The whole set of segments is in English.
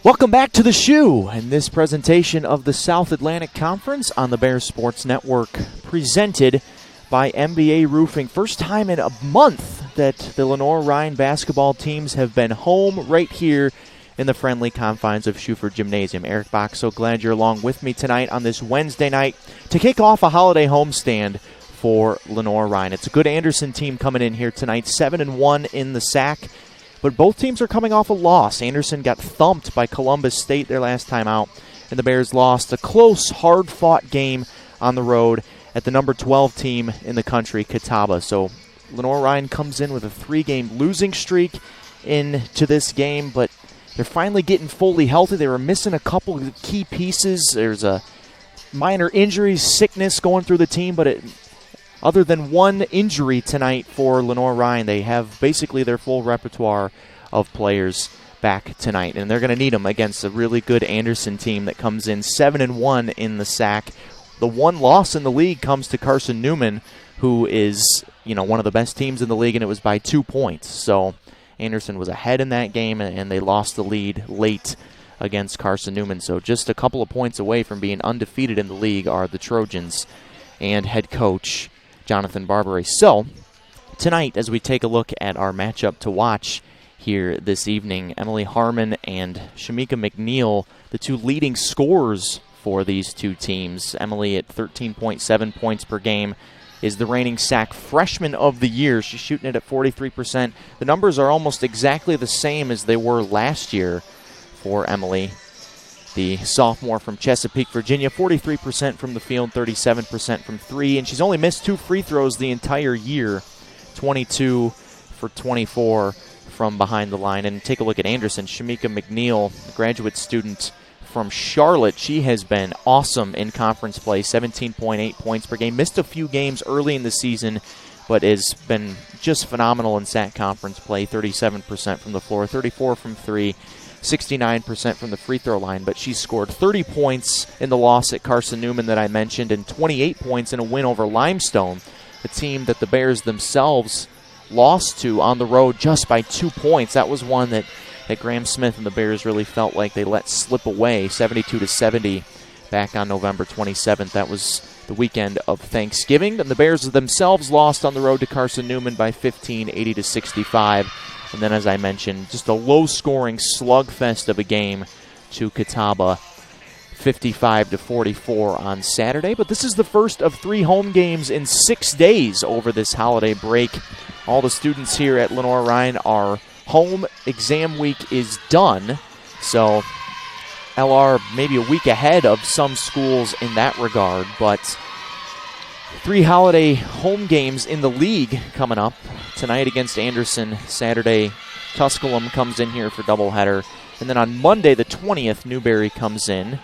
Welcome back to the Shoe and this presentation of the South Atlantic Conference on the Bears Sports Network, presented by MBA Roofing. First time in a month that the Lenoir-Rhyne basketball teams have been home right here in the friendly confines of Schuford Gymnasium. Eric Bach, so glad you're along with me tonight on this Wednesday night to kick off a holiday homestand for Lenoir-Rhyne. It's a good Anderson team coming in here tonight, 7-1 in the SAC. But both teams are coming off a loss. Anderson got thumped by Columbus State their last time out, and the Bears lost a close, hard-fought game on the road at the number 12 team in the country, Catawba. So Lenoir-Rhyne comes in with a 3-game losing streak into this game, but they're finally getting fully healthy. They were missing a couple of key pieces. There's a minor injury, sickness going through the team, but other than one injury tonight for Lenoir-Rhyne, they have basically their full repertoire of players back tonight. And they're going to need them against a really good Anderson team that comes in 7-1 in the SAC. The one loss in the league comes to Carson Newman, who is, one of the best teams in the league, and it was by 2 points. So Anderson was ahead in that game, and they lost the lead late against Carson Newman. So just a couple of points away from being undefeated in the league are the Trojans and head coach Jonathan Barbary. So, tonight, as we take a look at our matchup to watch here this evening, Emily Harmon and Shamika McNeil, the two leading scorers for these two teams. Emily at 13.7 points per game is the reigning SAC freshman of the year. She's shooting it at 43%. The numbers are almost exactly the same as they were last year for Emily, the sophomore from Chesapeake, Virginia. 43% from the field, 37% from three, and she's only missed 2 free throws the entire year, 22 for 24 from behind the line. And take a look at Anderson. Shamika McNeil, a graduate student from Charlotte. She has been awesome in conference play, 17.8 points per game. Missed a few games early in the season, but has been just phenomenal in SAC conference play, 37% from the floor, 34 from three, 69% from the free throw line, but she scored 30 points in the loss at Carson Newman that I mentioned and 28 points in a win over Limestone, a team that the Bears themselves lost to on the road just by 2 points. That was one that Graham Smith and the Bears really felt like they let slip away, 72-70 back on November 27th. That was the weekend of Thanksgiving, and the Bears themselves lost on the road to Carson Newman by 15, 80-65. And then, as I mentioned, just a low-scoring slugfest of a game to Catawba, 55-44 on Saturday. But this is the first of 3 home games in 6 days over this holiday break. All the students here at Lenoir-Rhyne are home. Exam week is done. So LR maybe a week ahead of some schools in that regard. But 3 holiday home games in the league coming up. Tonight against Anderson, Saturday Tusculum comes in here for doubleheader. And then on Monday the 20th, Newberry comes in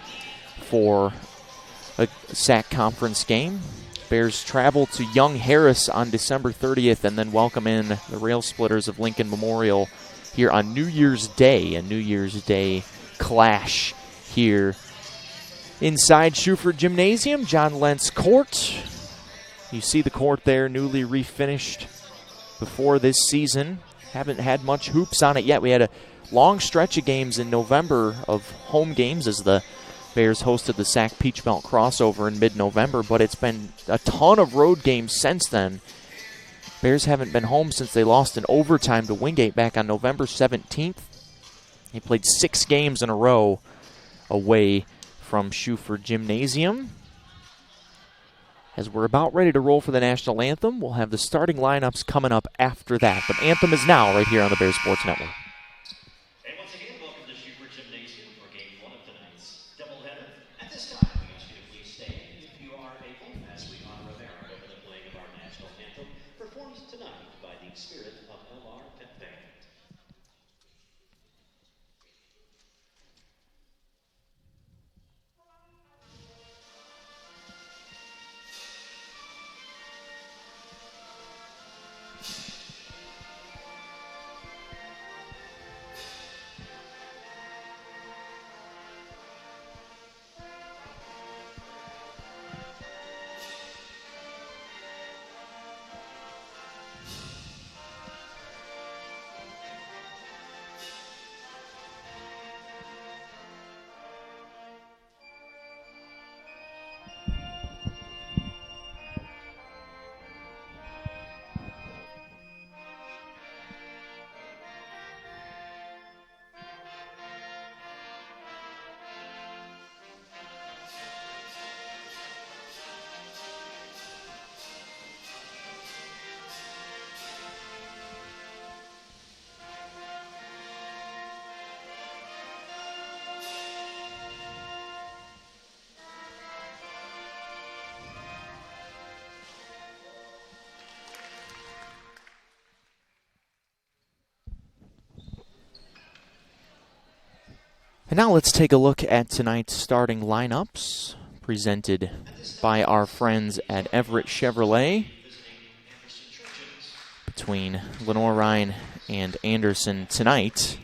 for a SAC conference game. Bears travel to Young Harris on December 30th and then welcome in the Rail Splitters of Lincoln Memorial here on New Year's Day, a New Year's Day clash here inside Schuford Gymnasium, John Lentz Court. You see the court there, newly refinished before this season. Haven't had much hoops on it yet. We had a long stretch of games in November of home games as the Bears hosted the SAC Peach Belt crossover in mid-November, but it's been a ton of road games since then. Bears haven't been home since they lost in overtime to Wingate back on November 17th. They played 6 games in a row away from Schuford Gymnasium. As we're about ready to roll for the national anthem, we'll have the starting lineups coming up after that. But anthem is now right here on the Bears Sports Network. And once again, welcome to Schuford Gymnasium for Game 1 of tonight's doubleheader. At this time, we ask you to please stand if you are able as we honor America with the playing of our national anthem, performed tonight by the Spirit of LR Pepe. And now let's take a look at tonight's starting lineups, presented by our friends at Everett Chevrolet, between Lenoir-Rhyne and Anderson tonight.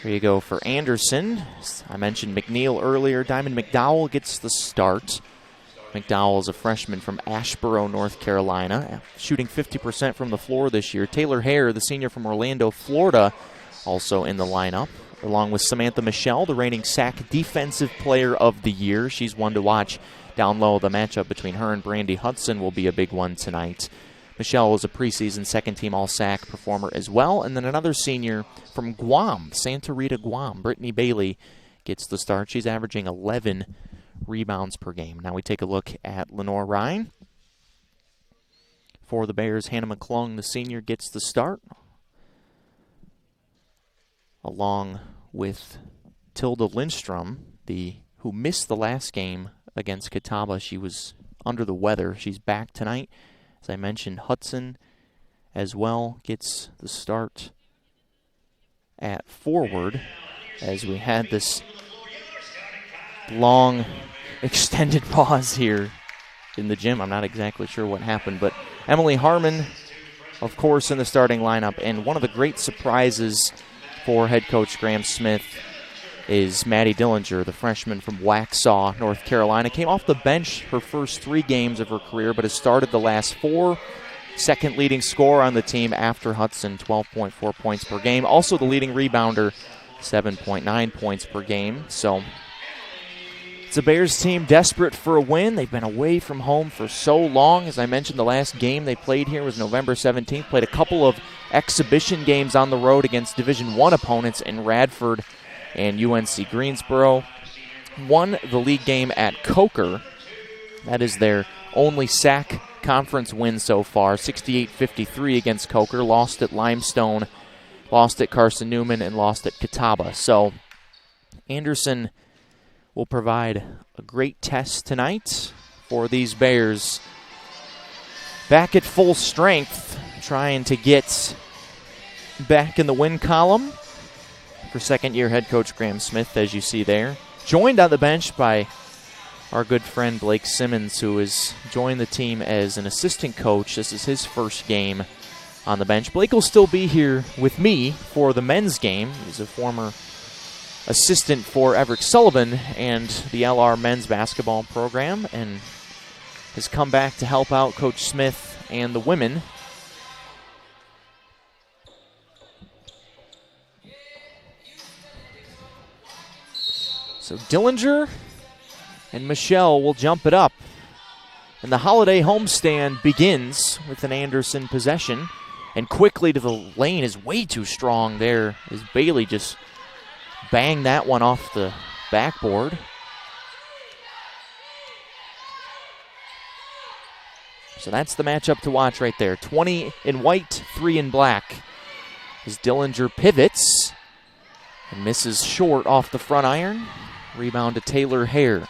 Here you go for Anderson. I mentioned McNeil earlier. Diamond McDowell gets the start. McDowell is a freshman from Asheboro, North Carolina, shooting 50% from the floor this year. Taylor Hare, the senior from Orlando, Florida, also in the lineup, along with Samantha Michelle, the reigning SAC Defensive Player of the Year. She's one to watch down low. The matchup between her and Brandy Hudson will be a big one tonight. Michelle was a preseason second-team All-SAC performer as well. And then another senior from Guam, Santa Rita, Guam, Brittany Bailey, gets the start. She's averaging 11 rebounds per game. Now we take a look at Lenoir-Rhyne. For the Bears, Hannah McClung, the senior, gets the start, along with Tilda Lindstrom, who missed the last game against Catawba. She was under the weather. She's back tonight. As I mentioned, Hudson as well gets the start at forward, as we had this long extended pause here in the gym. I'm not exactly sure what happened, but Emily Harmon, of course, in the starting lineup. And one of the great surprises for head coach Graham Smith is Maddie Dillinger, the freshman from Waxhaw, North Carolina. Came off the bench her first 3 games of her career, but has started the last 4. Second leading scorer on the team after Hudson, 12.4 points per game. Also the leading rebounder, 7.9 points per game. So it's a Bears team desperate for a win. They've been away from home for so long. As I mentioned, the last game they played here was November 17th. Played a couple of exhibition games on the road against Division I opponents in Radford and UNC Greensboro. Won the league game at Coker. That is their only SAC conference win so far, 68-53 against Coker. Lost at Limestone, lost at Carson Newman, and lost at Catawba. So Anderson will provide a great test tonight for these Bears. Back at full strength, trying to get back in the win column for second-year head coach Graham Smith, as you see there. Joined on the bench by our good friend Blake Simmons, who has joined the team as an assistant coach. This is his first game on the bench. Blake will still be here with me for the men's game. He's a former assistant for Everett Sullivan and the LR men's basketball program, and has come back to help out Coach Smith and the women. So Dillinger and Michelle will jump it up. And the holiday homestand begins with an Anderson possession. And quickly to the lane is way too strong there, as Bailey just banged that one off the backboard. So that's the matchup to watch right there. 20 in white, 3 in black. As Dillinger pivots and misses short off the front iron. Rebound to Taylor Hare.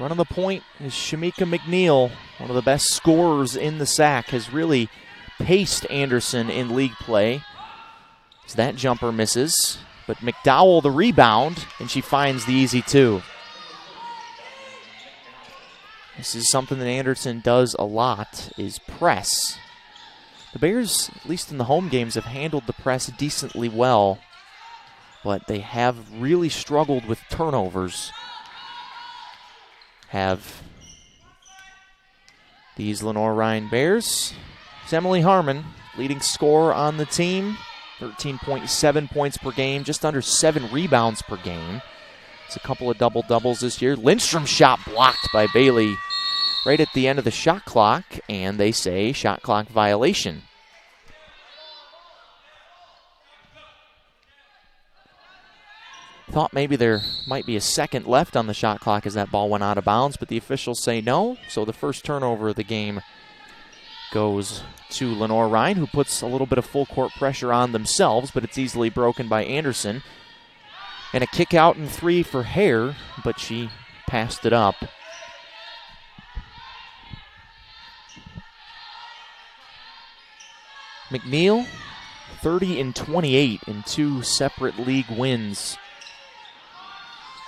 Running the point is Shamika McNeil, one of the best scorers in the SAC, has really paced Anderson in league play. So that jumper misses, but McDowell the rebound, and she finds the easy 2. This is something that Anderson does a lot, is press. The Bears, at least in the home games, have handled the press decently well, but they have really struggled with turnovers. Have these Lenoir-Rhyne Bears. It's Emily Harmon, leading scorer on the team, 13.7 points per game, just under 7 rebounds per game. It's a couple of double-doubles this year. Lindstrom's shot blocked by Bailey right at the end of the shot clock, and they say shot clock violation. Thought maybe there might be a second left on the shot clock as that ball went out of bounds, but the officials say no. So the first turnover of the game goes to Lenoir-Rhyne, who puts a little bit of full court pressure on themselves, but it's easily broken by Anderson. And a kick out and 3 for Hare, but she passed it up. McNeil, 30-28 in 2 separate league wins.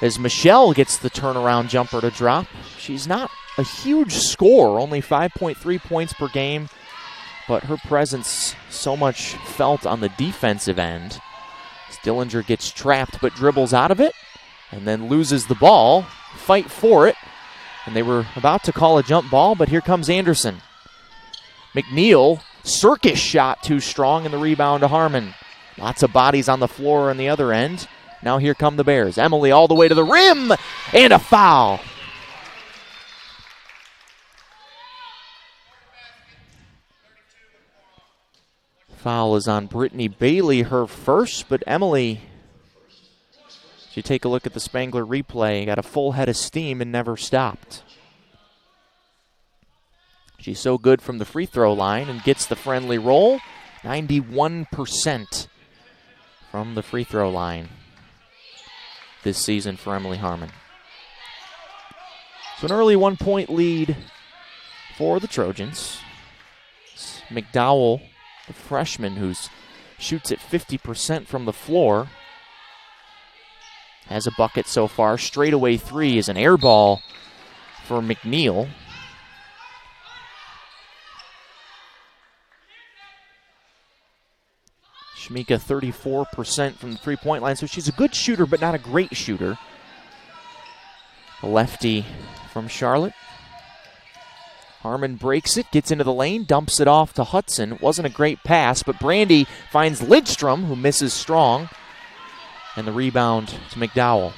As Michelle gets the turnaround jumper to drop, she's not a huge scorer, only 5.3 points per game, but her presence so much felt on the defensive end. Dillinger gets trapped but dribbles out of it and then loses the ball. Fight for it. And they were about to call a jump ball, but here comes Anderson. McNeil, circus shot too strong, and the rebound to Harmon. Lots of bodies on the floor on the other end. Now here come the Bears. Emily all the way to the rim, and a foul. Foul is on Brittany Bailey, her first, but Emily, if you take a look at the Spangler replay, got a full head of steam and never stopped. She's so good from the free throw line and gets the friendly roll. 91% from the free throw line this season for Emily Harmon. So an early 1-point lead for the Trojans. It's McDowell, the freshman who shoots at 50% from the floor, has a bucket so far. Straightaway three is an air ball for McNeil. Shmika 34% from the three-point line, so she's a good shooter but not a great shooter. A lefty from Charlotte. Harmon breaks it, gets into the lane, dumps it off to Hudson. It wasn't a great pass, but Brandy finds Lidstrom, who misses strong. And the rebound to McDowell.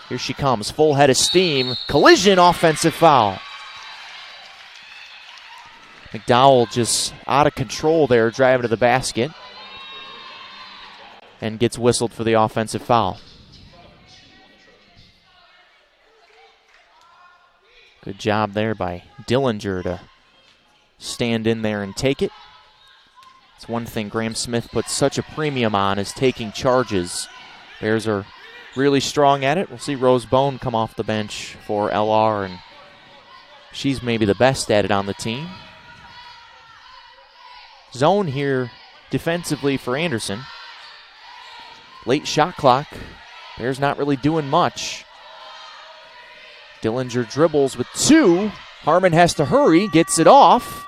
Here she comes, full head of steam. Collision, offensive foul. McDowell just out of control there, driving to the basket. And gets whistled for the offensive foul. Good job there by Dillinger to stand in there and take it. It's one thing Graham Smith puts such a premium on is taking charges. Bears are really strong at it. We'll see Rose Bone come off the bench for LR, and she's maybe the best at it on the team. Zone here defensively for Anderson. Late shot clock. Bears not really doing much. Dillinger dribbles with two. Harmon has to hurry, gets it off,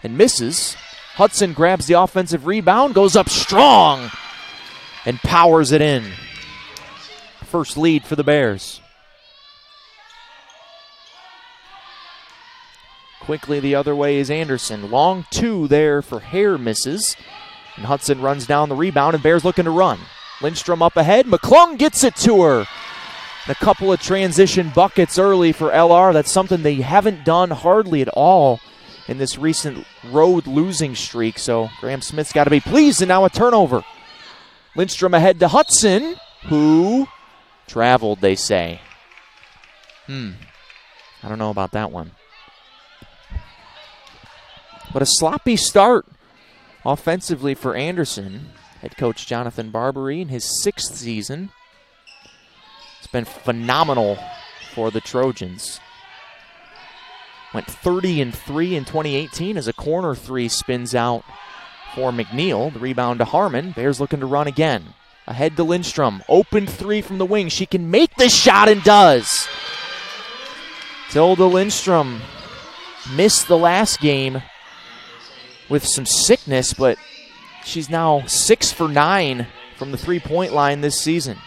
and misses. Hudson grabs the offensive rebound, goes up strong, and powers it in. First lead for the Bears. Quickly the other way is Anderson. Long two there for Hare, misses. And Hudson runs down the rebound, and Bears looking to run. Lindstrom up ahead. McClung gets it to her. And a couple of transition buckets early for LR. That's something they haven't done hardly at all in this recent road losing streak. So Graham Smith's got to be pleased, and now a turnover. Lindstrom ahead to Hudson, who traveled, they say. I don't know about that one. But a sloppy start offensively for Anderson. Head coach Jonathan Barbary in his 6th season. It's been phenomenal for the Trojans. Went 30-3 in 2018 as a corner three spins out for McNeil. The rebound to Harmon. Bears looking to run again. Ahead to Lindstrom. Open three from the wing. She can make the shot and does. Tilda Lindstrom missed the last game with some sickness, but she's now 6 for 9 from the three-point line this season.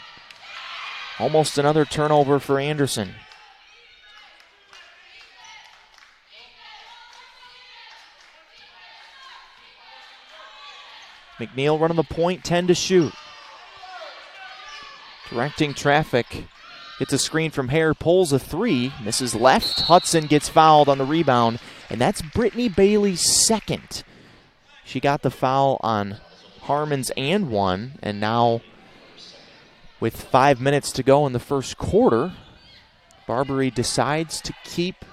Almost another turnover for Anderson. McNeil running the point, 10 to shoot. Directing traffic. Gets a screen from Hare, pulls a three, misses left. Hudson gets fouled on the rebound, and that's Brittany Bailey's second. She got the foul on Harmon's and one, and now with 5 minutes to go in the first quarter, Barbary decides to keep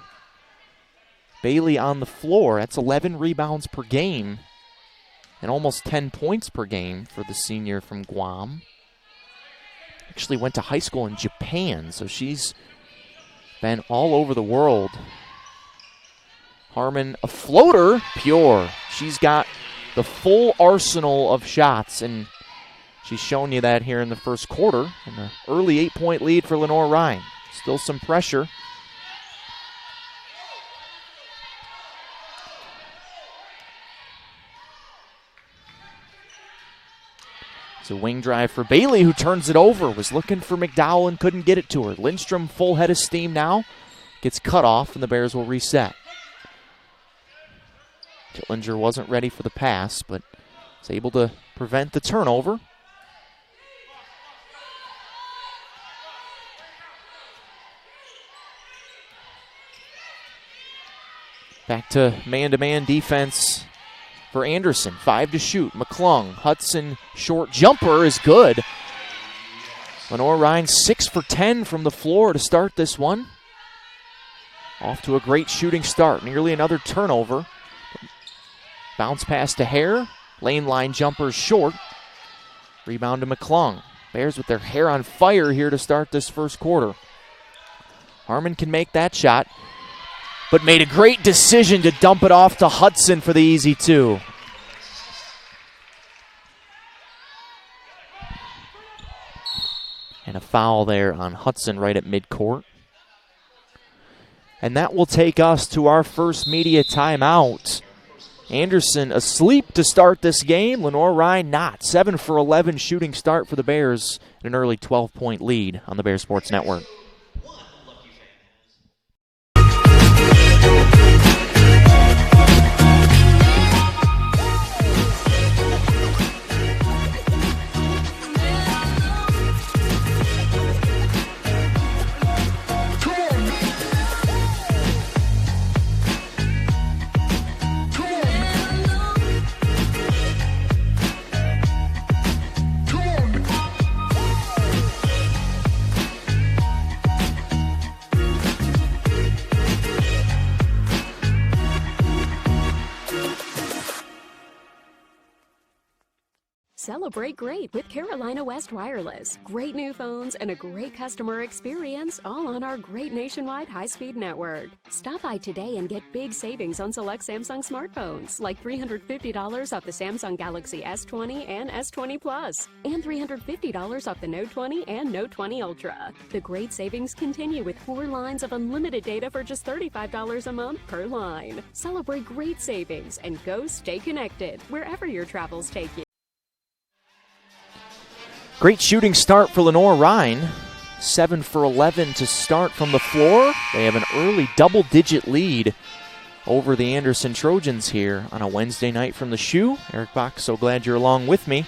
Bailey on the floor. That's 11 rebounds per game and almost 10 points per game for the senior from Guam. Actually went to high school in Japan, so she's been all over the world. Harmon, a floater, pure. She's got the full arsenal of shots, and she's shown you that here in the first quarter. And an early 8-point lead for Lenoir-Rhyne. Still some pressure. It's a wing drive for Bailey, who turns it over. Was looking for McDowell and couldn't get it to her. Lindstrom full head of steam now. Gets cut off, and the Bears will reset. Dillinger wasn't ready for the pass, but is able to prevent the turnover. Back to man-to-man defense for Anderson. 5 to shoot. McClung. Hudson short jumper is good. Lenoir-Rhyne 6 for 10 from the floor to start this one. Off to a great shooting start. Nearly another turnover. Bounce pass to Hare. Lane line jumper short. Rebound to McClung. Bears with their hair on fire here to start this first quarter. Harmon can make that shot, but made a great decision to dump it off to Hudson for the easy 2. And a foul there on Hudson right at midcourt. And that will take us to our first media timeout. Anderson asleep to start this game. Lenoir-Rhyne not. 7 for 11 shooting start for the Bears. And an early 12-point lead on the Bears Sports Network. Celebrate great with Carolina West Wireless. Great new phones and a great customer experience, all on our great nationwide high-speed network. Stop by today and get big savings on select Samsung smartphones, like $350 off the Samsung Galaxy S20 and S20 Plus, and $350 off the Note 20 and Note 20 Ultra. The great savings continue with 4 lines of unlimited data for just $35 a month per line. Celebrate great savings and go stay connected wherever your travels take you. Great shooting start for Lenoir-Rhyne. 7 for 11 to start from the floor. They have an early double-digit lead over the Anderson Trojans here on a Wednesday night from the Shoe. Eric Bach, so glad you're along with me.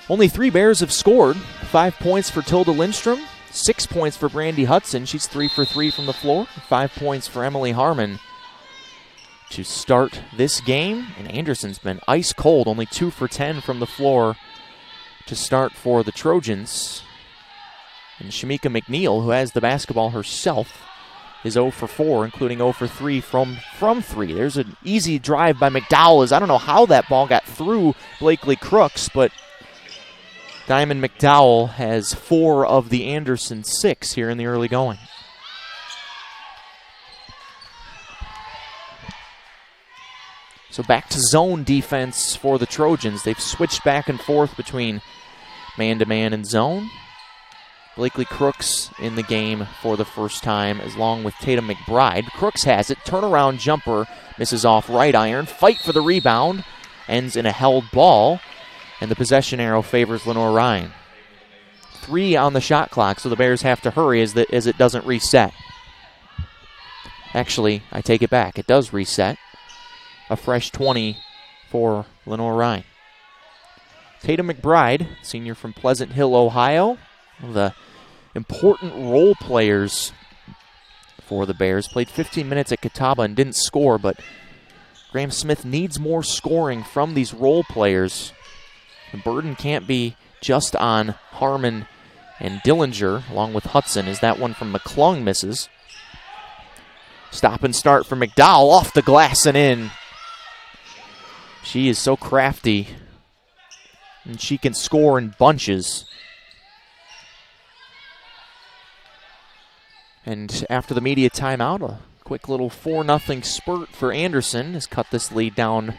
Only 3 Bears have scored. 5 points for Tilda Lindstrom. 6 points for Brandy Hudson. She's 3 for 3 from the floor. 5 points for Emily Harmon to start this game. And Anderson's been ice cold. Only 2 for 10 from the floor to start for the Trojans. And Shamika McNeil, who has the basketball herself, is 0 for 4, including 0 for 3 from 3. There's an easy drive by McDowell. I don't know how that ball got through Blakely Crooks, but Diamond McDowell has 4 of the Anderson 6 here in the early going. So back to zone defense for the Trojans. They've switched back and forth between man-to-man and zone. Blakely Crooks in the game for the first time, along with Tatum McBride. Crooks has it. Turnaround jumper. Misses off right iron. Fight for the rebound. Ends in a held ball. And the possession arrow favors Lenoir-Rhyne. 3 on the shot clock, so the Bears have to hurry as it doesn't reset. Actually, I take it back. It does reset. A fresh 20 for Lenoir-Rhyne. Tatum McBride, senior from Pleasant Hill, Ohio. One of the important role players for the Bears. Played 15 minutes at Catawba and didn't score, but Graham Smith needs more scoring from these role players. The burden can't be just on Harmon and Dillinger, along with Hudson, as that one from McClung misses. Stop and start for McDowell, off the glass and in. She is so crafty, and she can score in bunches. And after the media timeout, a quick little 4-0 spurt for Anderson has cut this lead down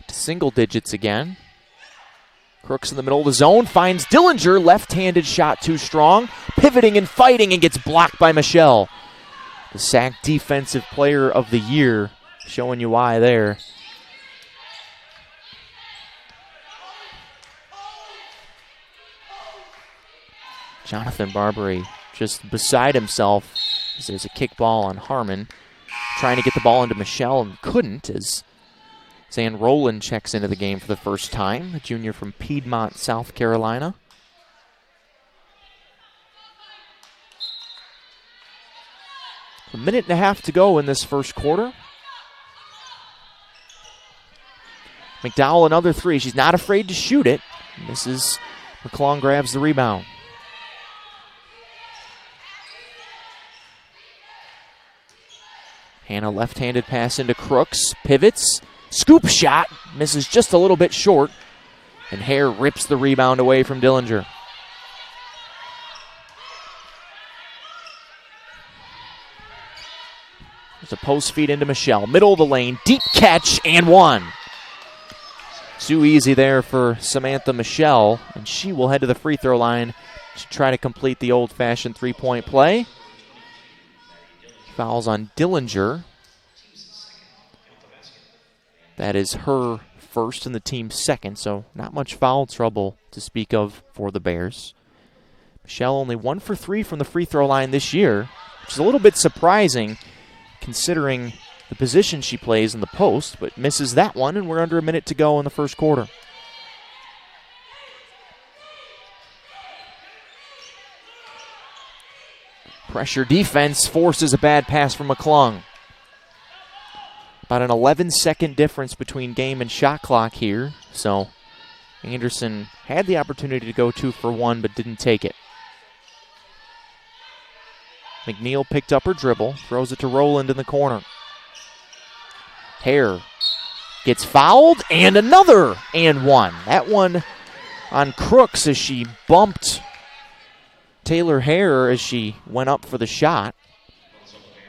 to single digits again. Crooks in the middle of the zone, finds Dillinger, left-handed shot too strong, pivoting and fighting and gets blocked by Michelle. The SAC Defensive Player of the Year, showing you why there. Jonathan Barbary just beside himself as there's a kick ball on Harmon, trying to get the ball into Michelle and couldn't as Zan Rowland checks into the game for the first time, the junior from Piedmont, South Carolina. A minute and a half to go in this first quarter. McDowell another three. She's not afraid to shoot it. Mrs. McClung grabs the rebound. Hannah left-handed pass into Crooks, pivots, scoop shot, misses just a little bit short, and Hare rips the rebound away from Dillinger. There's a post feed into Michelle, middle of the lane, deep catch, and one. Too easy there for Samantha Michelle, and she will head to the free throw line to try to complete the old-fashioned three-point play. Fouls on Dillinger. That is her first and the team's second, so not much foul trouble to speak of for the Bears. Michelle only 1 for 3 from the free throw line this year, which is a little bit surprising considering the position she plays in the post, but misses that one, and we're under a minute to go in the first quarter. Pressure defense forces a bad pass from McClung. About an 11-second difference between game and shot clock here, so Anderson had the opportunity to go 2 for 1 but didn't take it. McNeil picked up her dribble, throws it to Rowland in the corner. Hare gets fouled, and another and one. That one on Crooks as she bumped Taylor Hare as she went up for the shot.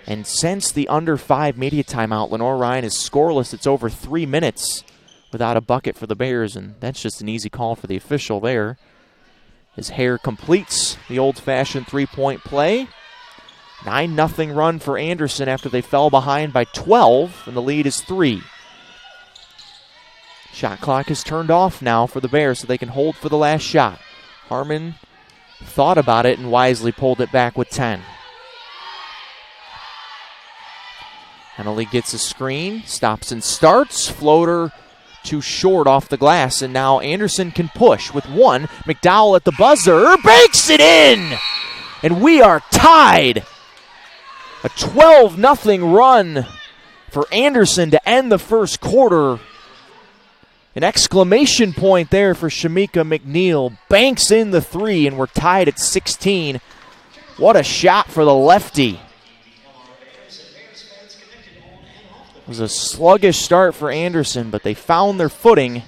And since the under 5 media timeout, Lenoir-Rhyne is scoreless. It's over 3 minutes without a bucket for the Bears, and that's just an easy call for the official there. As Hare completes the old-fashioned three-point play. 9-0 run for Anderson after they fell behind by 12, and the lead is 3. Shot clock is turned off now for the Bears so they can hold for the last shot. Harmon thought about it and wisely pulled it back with 10. Henley gets a screen, stops and starts. Floater too short off the glass, and now Anderson can push with 1. McDowell at the buzzer, banks it in! And we are tied. A 12-0 run for Anderson to end the first quarter. An exclamation point there for Shamika McNeil. Banks in the 3, and we're tied at 16. What a shot for the lefty. It was a sluggish start for Anderson, but they found their footing.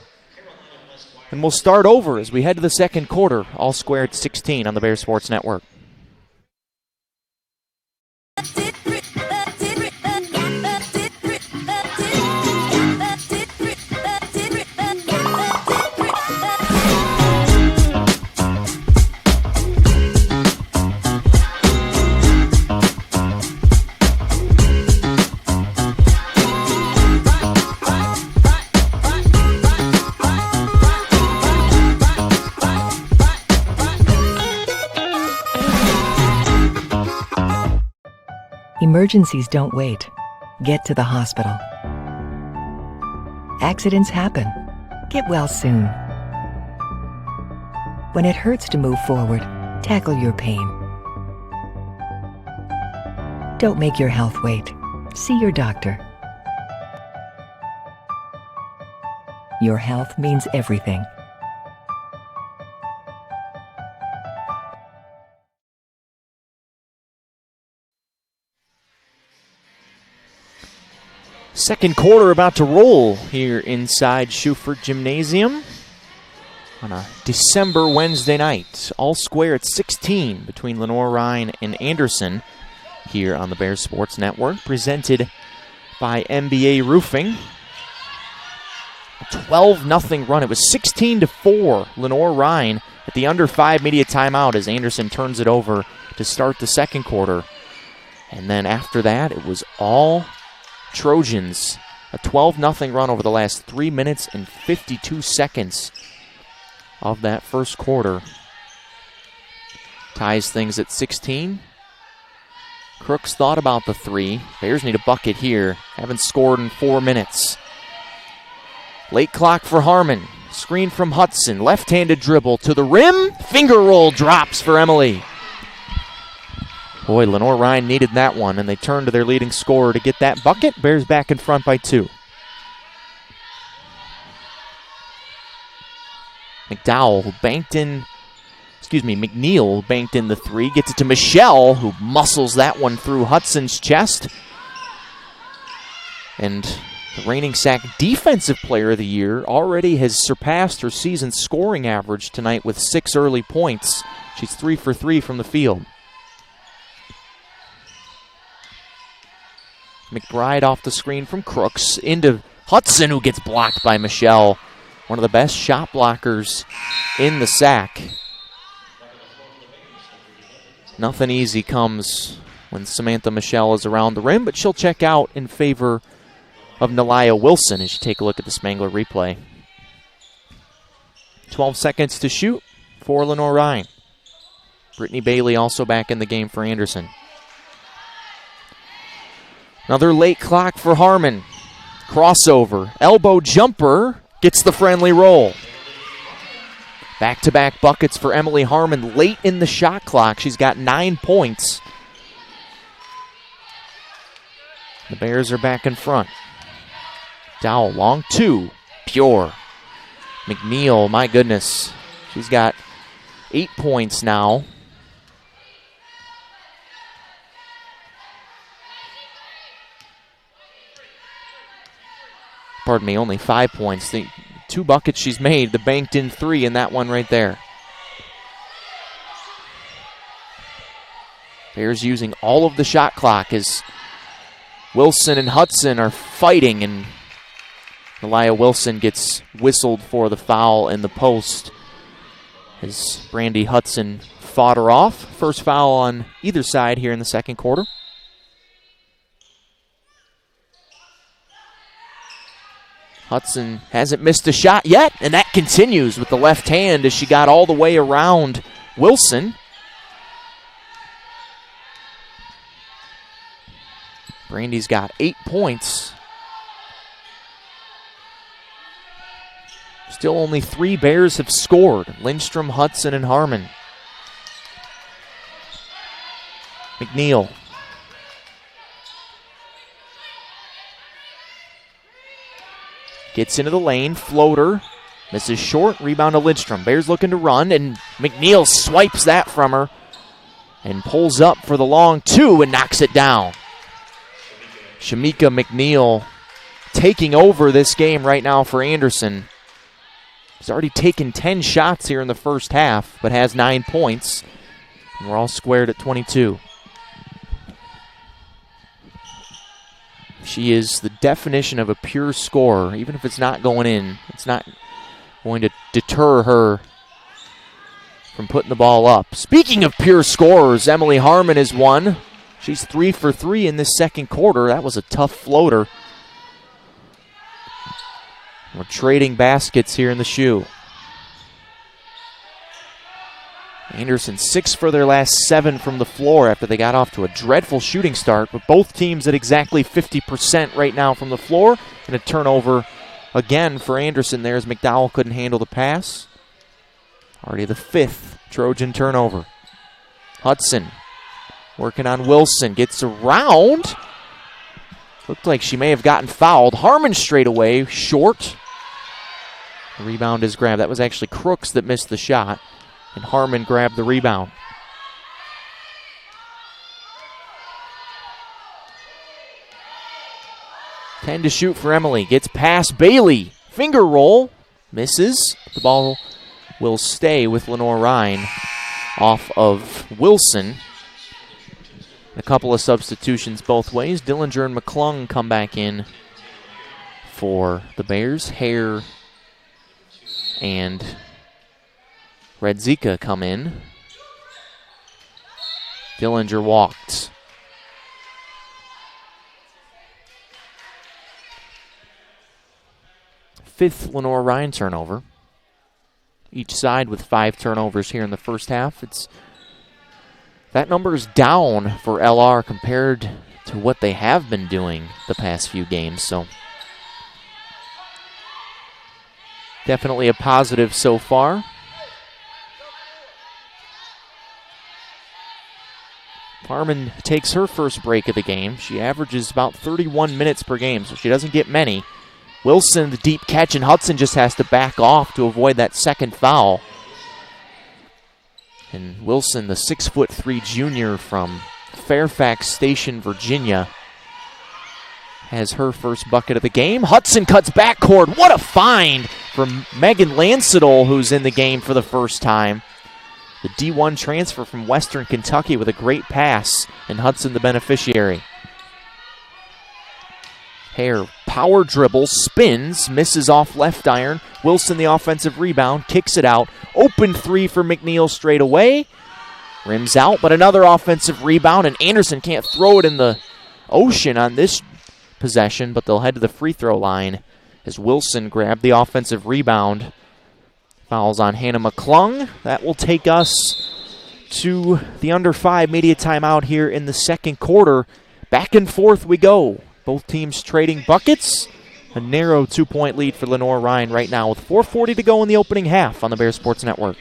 And we'll start over as we head to the second quarter. All square at 16 on the Bears Sports Network. Emergencies don't wait. Get to the hospital. Accidents happen. Get well soon. When it hurts to move forward, tackle your pain. Don't make your health wait. See your doctor. Your health means everything. Second quarter about to roll here inside Schufert Gymnasium on a December Wednesday night. All square at 16 between Lenoir-Rhyne and Anderson here on the Bears Sports Network, presented by MBA Roofing. A 12-0 run. It was 16-4 Lenoir-Rhyne at the under 5 media timeout as Anderson turns it over to start the second quarter. And then after that, it was all Trojans. A 12-0 run over the last 3 minutes and 52 seconds of that first quarter. Ties things at 16. Crooks thought about the three. Bears need a bucket here. Haven't scored in 4 minutes. Late clock for Harmon. Screen from Hudson. Left-handed dribble to the rim. Finger roll drops for Emily. Boy, Lenoir-Rhyne needed that one, and they turned to their leading scorer to get that bucket. Bears back in front by 2. McNeil banked in the three. Gets it to Michelle, who muscles that one through Hudson's chest. And the reigning SAC Defensive Player of the Year already has surpassed her season scoring average tonight with 6 early points. She's 3 for 3 from the field. McBride off the screen from Crooks into Hudson, who gets blocked by Michelle. One of the best shot blockers in the SAC. Nothing easy comes when Samantha Michelle is around the rim, but she'll check out in favor of Nelia Wilson as you take a look at the Spangler replay. 12 seconds to shoot for Lenoir-Rhyne. Brittany Bailey also back in the game for Anderson. Another late clock for Harmon. Crossover, elbow jumper, gets the friendly roll. Back-to-back buckets for Emily Harmon late in the shot clock. She's got 9 points. The Bears are back in front. Dowell, long 2, pure. McNeil, my goodness, she's got 8 points now. Pardon me, only 5 points. The 2 buckets she's made, the banked in 3 in that one right there. Bears using all of the shot clock as Wilson and Hudson are fighting, and Nelia Wilson gets whistled for the foul in the post as Brandy Hudson fought her off. First foul on either side here in the second quarter. Hudson hasn't missed a shot yet, and that continues with the left hand as she got all the way around Wilson. Brandy's got 8 points. Still only 3 Bears have scored. Lindstrom, Hudson, and Harmon. McNeil. Gets into the lane, floater, misses short, rebound to Lindstrom. Bears looking to run, and McNeil swipes that from her and pulls up for the long 2 and knocks it down. Shamika McNeil taking over this game right now for Anderson. He's already taken 10 shots here in the first half, but has 9 points. And we're all squared at 22. She is the definition of a pure scorer. Even if it's not going in, it's not going to deter her from putting the ball up. Speaking of pure scorers, Emily Harmon is one. She's 3 for 3 in this second quarter. That was a tough floater. We're trading baskets here in the shoe. Anderson 6 for their last 7 from the floor after they got off to a dreadful shooting start, but both teams at exactly 50% right now from the floor, and a turnover again for Anderson there as McDowell couldn't handle the pass. Already the 5th Trojan turnover. Hudson working on Wilson, gets around. Looked like she may have gotten fouled. Harmon straight away, short. The rebound is grabbed. That was actually Crooks that missed the shot. And Harmon grabbed the rebound. Ten to shoot for Emily. Gets past Bailey. Finger roll. Misses. The ball will stay with Lenoir-Rhyne off of Wilson. A couple of substitutions both ways. Dillinger and McClung come back in for the Bears. Hare and Redzika come in. Dillinger walked. Fifth Lenoir-Rhyne turnover. Each side with 5 turnovers here in the first half. That number is down for LR compared to what they have been doing the past few games. So definitely a positive so far. Harmon takes her first break of the game. She averages about 31 minutes per game, so she doesn't get many. Wilson, the deep catch, and Hudson just has to back off to avoid that second foul. And Wilson, the 6'3" junior from Fairfax Station, Virginia, has her first bucket of the game. Hudson cuts backcourt. What a find from Megan Lansidol, who's in the game for the first time. The D1 transfer from Western Kentucky with a great pass, and Hudson the beneficiary. Hare power dribble, spins, misses off left iron. Wilson the offensive rebound, kicks it out. Open 3 for McNeil straight away. Rims out, but another offensive rebound, and Anderson can't throw it in the ocean on this possession, but they'll head to the free throw line as Wilson grabbed the offensive rebound. Fouls on Hannah McClung. That will take us to the under 5 media timeout here in the second quarter. Back and forth we go. Both teams trading buckets. A narrow 2-point lead for Lenoir-Rhyne right now with 4:40 to go in the opening half on the Bears Sports Network.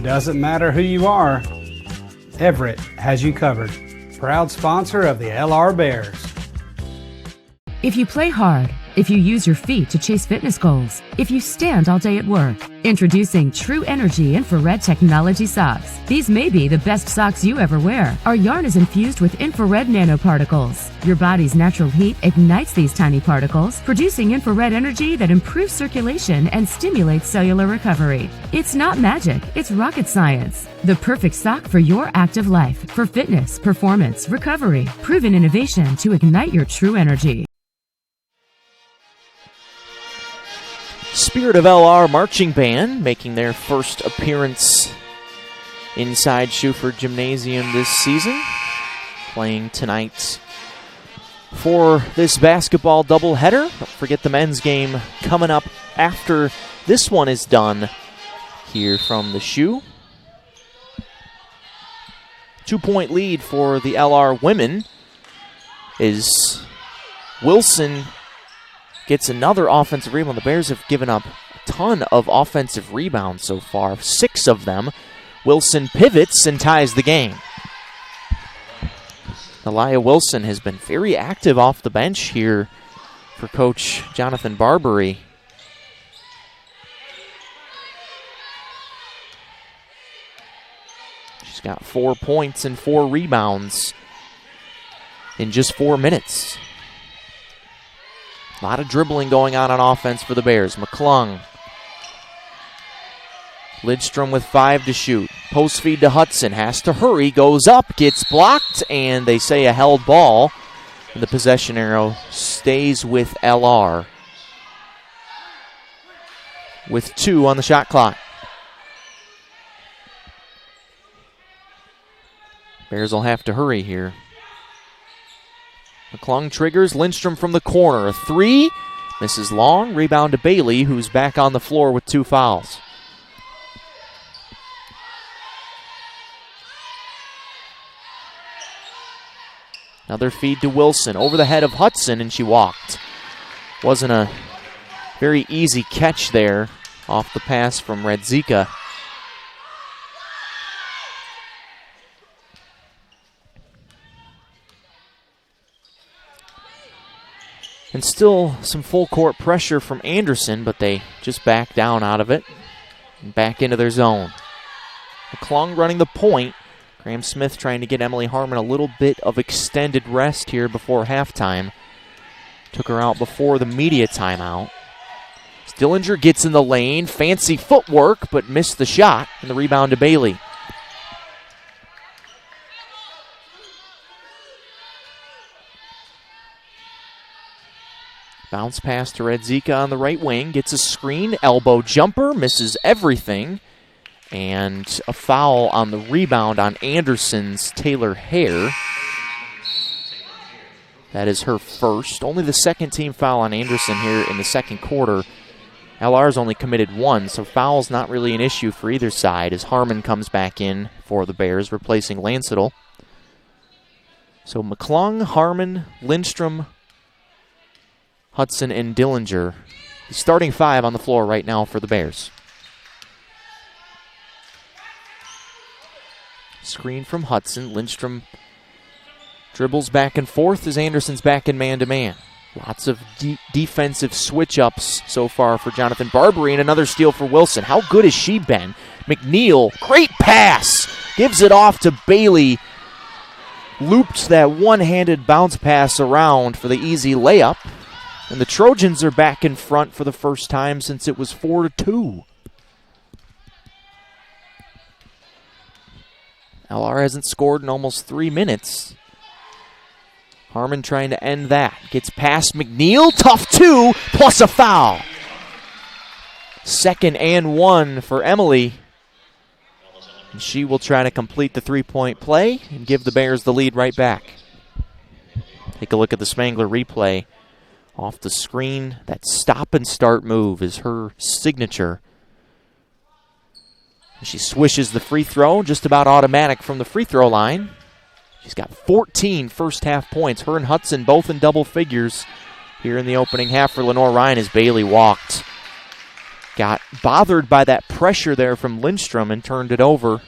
Doesn't matter who you are, Everett has you covered. Proud sponsor of the LR Bears. If you play hard, if you use your feet to chase fitness goals, if you stand all day at work, introducing True Energy Infrared Technology Socks. These may be the best socks you ever wear. Our yarn is infused with infrared nanoparticles. Your body's natural heat ignites these tiny particles, producing infrared energy that improves circulation and stimulates cellular recovery. It's not magic, it's rocket science. The perfect sock for your active life, for fitness, performance, recovery. Proven innovation to ignite your true energy. Spirit of LR Marching Band making their first appearance inside Schuford Gymnasium this season. Playing tonight for this basketball doubleheader. Don't forget the men's game coming up after this one is done here from the Shoe. 2-point lead for the LR women is Wilson gets another offensive rebound. The Bears have given up a ton of offensive rebounds so far, 6 of them. Wilson pivots and ties the game. Elia Wilson has been very active off the bench here for Coach Jonathan Barbary. She's got 4 points and 4 rebounds in just 4 minutes. A lot of dribbling going on offense for the Bears. McClung. Lidstrom with 5 to shoot. Post feed to Hudson. Has to hurry. Goes up. Gets blocked. And they say a held ball. And the possession arrow stays with LR. With 2 on the shot clock. Bears will have to hurry here. McClung triggers. Lindstrom from the corner. A 3. Misses long. Rebound to Bailey, who's back on the floor with 2 fouls. Another feed to Wilson. Over the head of Hudson, and she walked. Wasn't a very easy catch there off the pass from Redzika. And still some full court pressure from Anderson, but they just back down out of it and back into their zone. McClung running the point. Graham Smith trying to get Emily Harmon a little bit of extended rest here before halftime. Took her out before the media timeout. Dillinger gets in the lane. Fancy footwork, but missed the shot. And the rebound to Bailey. Bounce pass to Redzika on the right wing. Gets a screen. Elbow jumper. Misses everything. And a foul on the rebound on Anderson's Taylor Hare. That is her first. Only the second team foul on Anderson here in the second quarter. LR's only committed one, so foul's not really an issue for either side as Harmon comes back in for the Bears, replacing Lansettle. So McClung, Harmon, Lindstrom, Hudson, and Dillinger. The starting five on the floor right now for the Bears. Screen from Hudson. Lindstrom dribbles back and forth as Anderson's back in man-to-man. Lots of defensive switch-ups so far for Jonathan Barbary, and another steal for Wilson. How good has she been? McNeil, great pass! Gives it off to Bailey. Looped that one-handed bounce pass around for the easy layup. And the Trojans are back in front for the first time since it was 4-2. LR hasn't scored in almost 3 minutes. Harmon trying to end that. Gets past McNeil. Tough two, plus a foul. Second and one for Emily. And she will try to complete the three-point play and give the Bears the lead right back. Take a look at the Spangler replay. Off the screen, that stop-and-start move is her signature. She swishes the free throw, just about automatic from the free throw line. She's got 14 first-half points. Her and Hudson both in double figures here in the opening half for Lenoir-Rhyne as Bailey walked. Got bothered by that pressure there from Lindstrom and turned it over.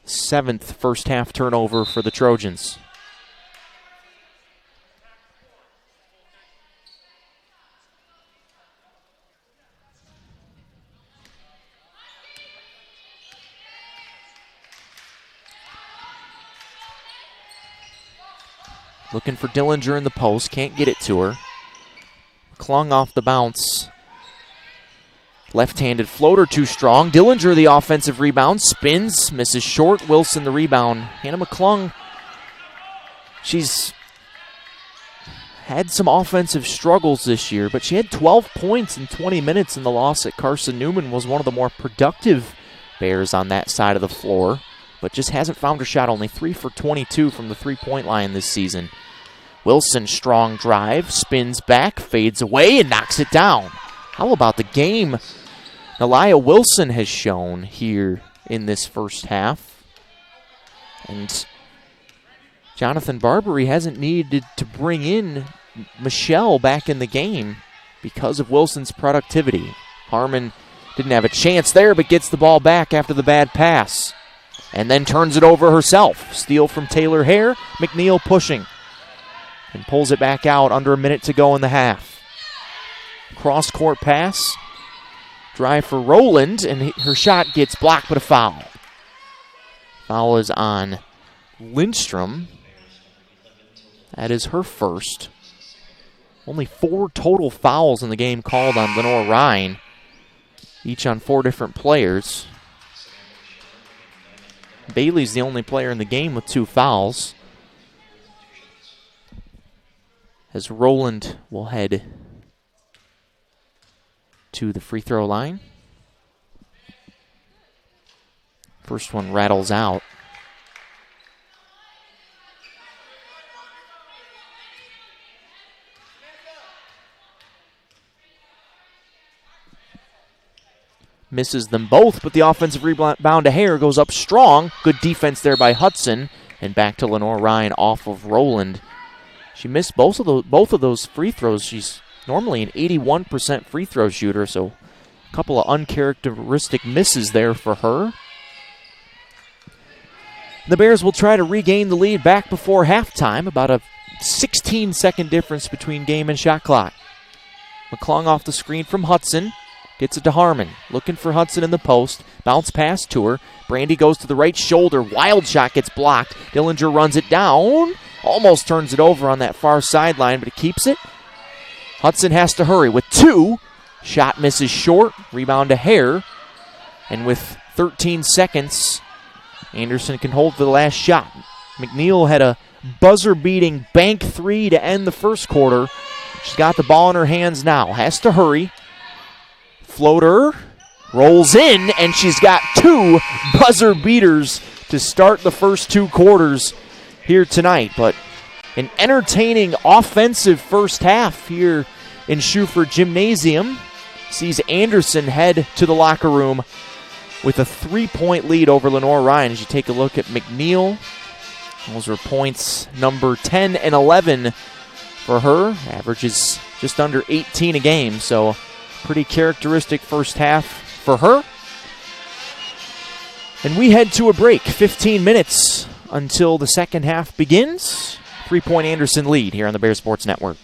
7th first-half turnover for the Trojans. Looking for Dillinger in the post. Can't get it to her. Clung off the bounce. Left-handed floater too strong. Dillinger the offensive rebound. Spins. Misses short. Wilson the rebound. Hannah McClung. She's had some offensive struggles this year, but she had 12 points in 20 minutes in the loss at Carson Newman. Was one of the more productive Bears on that side of the floor, but just hasn't found her shot. Only 3 for 22 from the three-point line this season. Wilson, strong drive, spins back, fades away, and knocks it down. How about the game Nalia Wilson has shown here in this first half? And Jonathan Barbary hasn't needed to bring in Michelle back in the game because of Wilson's productivity. Harmon didn't have a chance there, but gets the ball back after the bad pass. And then turns it over herself. Steal from Taylor Hare. McNeil pushing. And pulls it back out under a minute to go in the half. Cross-court pass. Drive for Rowland, and her shot gets blocked, but a foul. Foul is on Lindstrom. That is her first. Only 4 total fouls in the game called on Lenoir-Rhyne, each on 4 different players. Bailey's the only player in the game with 2 fouls. As Rowland will head to the free throw line. First one rattles out. Misses them both, but the offensive rebound to Hare goes up strong. Good defense there by Hudson. And back to Lenoir-Rhyne off of Rowland. She missed both of those free throws. She's normally an 81% free throw shooter, so a couple of uncharacteristic misses there for her. The Bears will try to regain the lead back before halftime, about a 16-second difference between game and shot clock. McClung off the screen from Hudson. Gets it to Harmon. Looking for Hudson in the post. Bounce pass to her. Brandy goes to the right shoulder. Wild shot gets blocked. Dillinger runs it down. Almost turns it over on that far sideline, but it keeps it. Hudson has to hurry with 2. Shot misses short. Rebound to Hare. And with 13 seconds, Anderson can hold for the last shot. McNeil had a buzzer-beating bank 3 to end the first quarter. She's got the ball in her hands now. Has to hurry. Floater rolls in, and she's got 2 buzzer beaters to start the first 2 quarters here tonight. But an entertaining offensive first half here in Schufert Gymnasium sees Anderson head to the locker room with a 3-point lead over Lenoir-Rhyne. As you take a look at McNeil, those are points number 10 and 11 for her. Averages just under 18 a game, so pretty characteristic first half for her. And we head to a break. 15 minutes until the second half begins. 3-point Anderson lead here on the Bear Sports Network.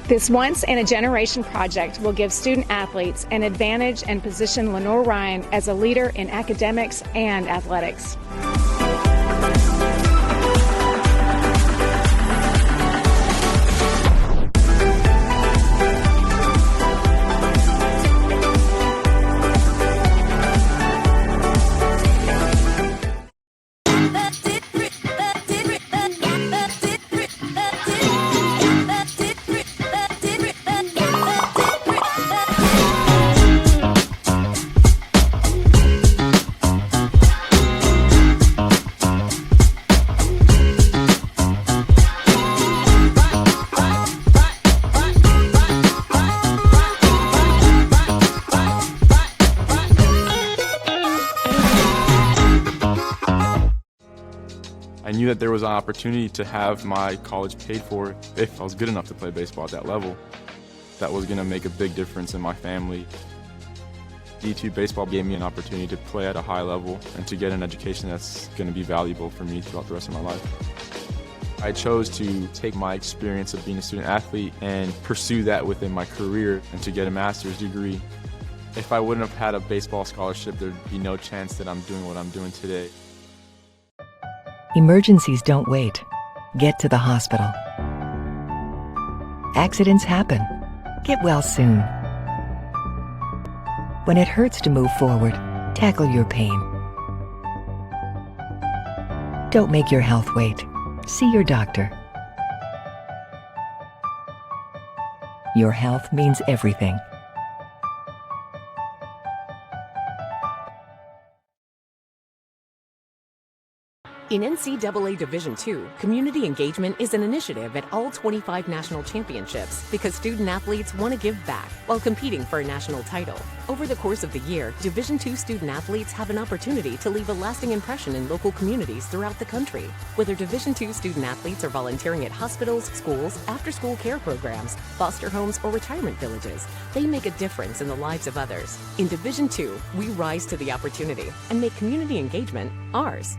This once-in-a-generation project will give student-athletes an advantage and position Lenoir-Rhyne as a leader in academics and athletics. I knew that there was an opportunity to have my college paid for if I was good enough to play baseball at that level. That was going to make a big difference in my family. D2 baseball gave me an opportunity to play at a high level and to get an education that's going to be valuable for me throughout the rest of my life. I chose to take my experience of being a student athlete and pursue that within my career and to get a master's degree. If I wouldn't have had a baseball scholarship, there'd be no chance that I'm doing what I'm doing today. Emergencies don't wait. Get to the hospital. Accidents happen. Get well soon. When it hurts to move forward, tackle your pain. Don't make your health wait. See your doctor. Your health means everything. In NCAA Division II, community engagement is an initiative at all 25 national championships because student-athletes want to give back while competing for a national title. Over the course of the year, Division II student-athletes have an opportunity to leave a lasting impression in local communities throughout the country. Whether Division II student-athletes are volunteering at hospitals, schools, after-school care programs, foster homes, or retirement villages, they make a difference in the lives of others. In Division II, we rise to the opportunity and make community engagement ours.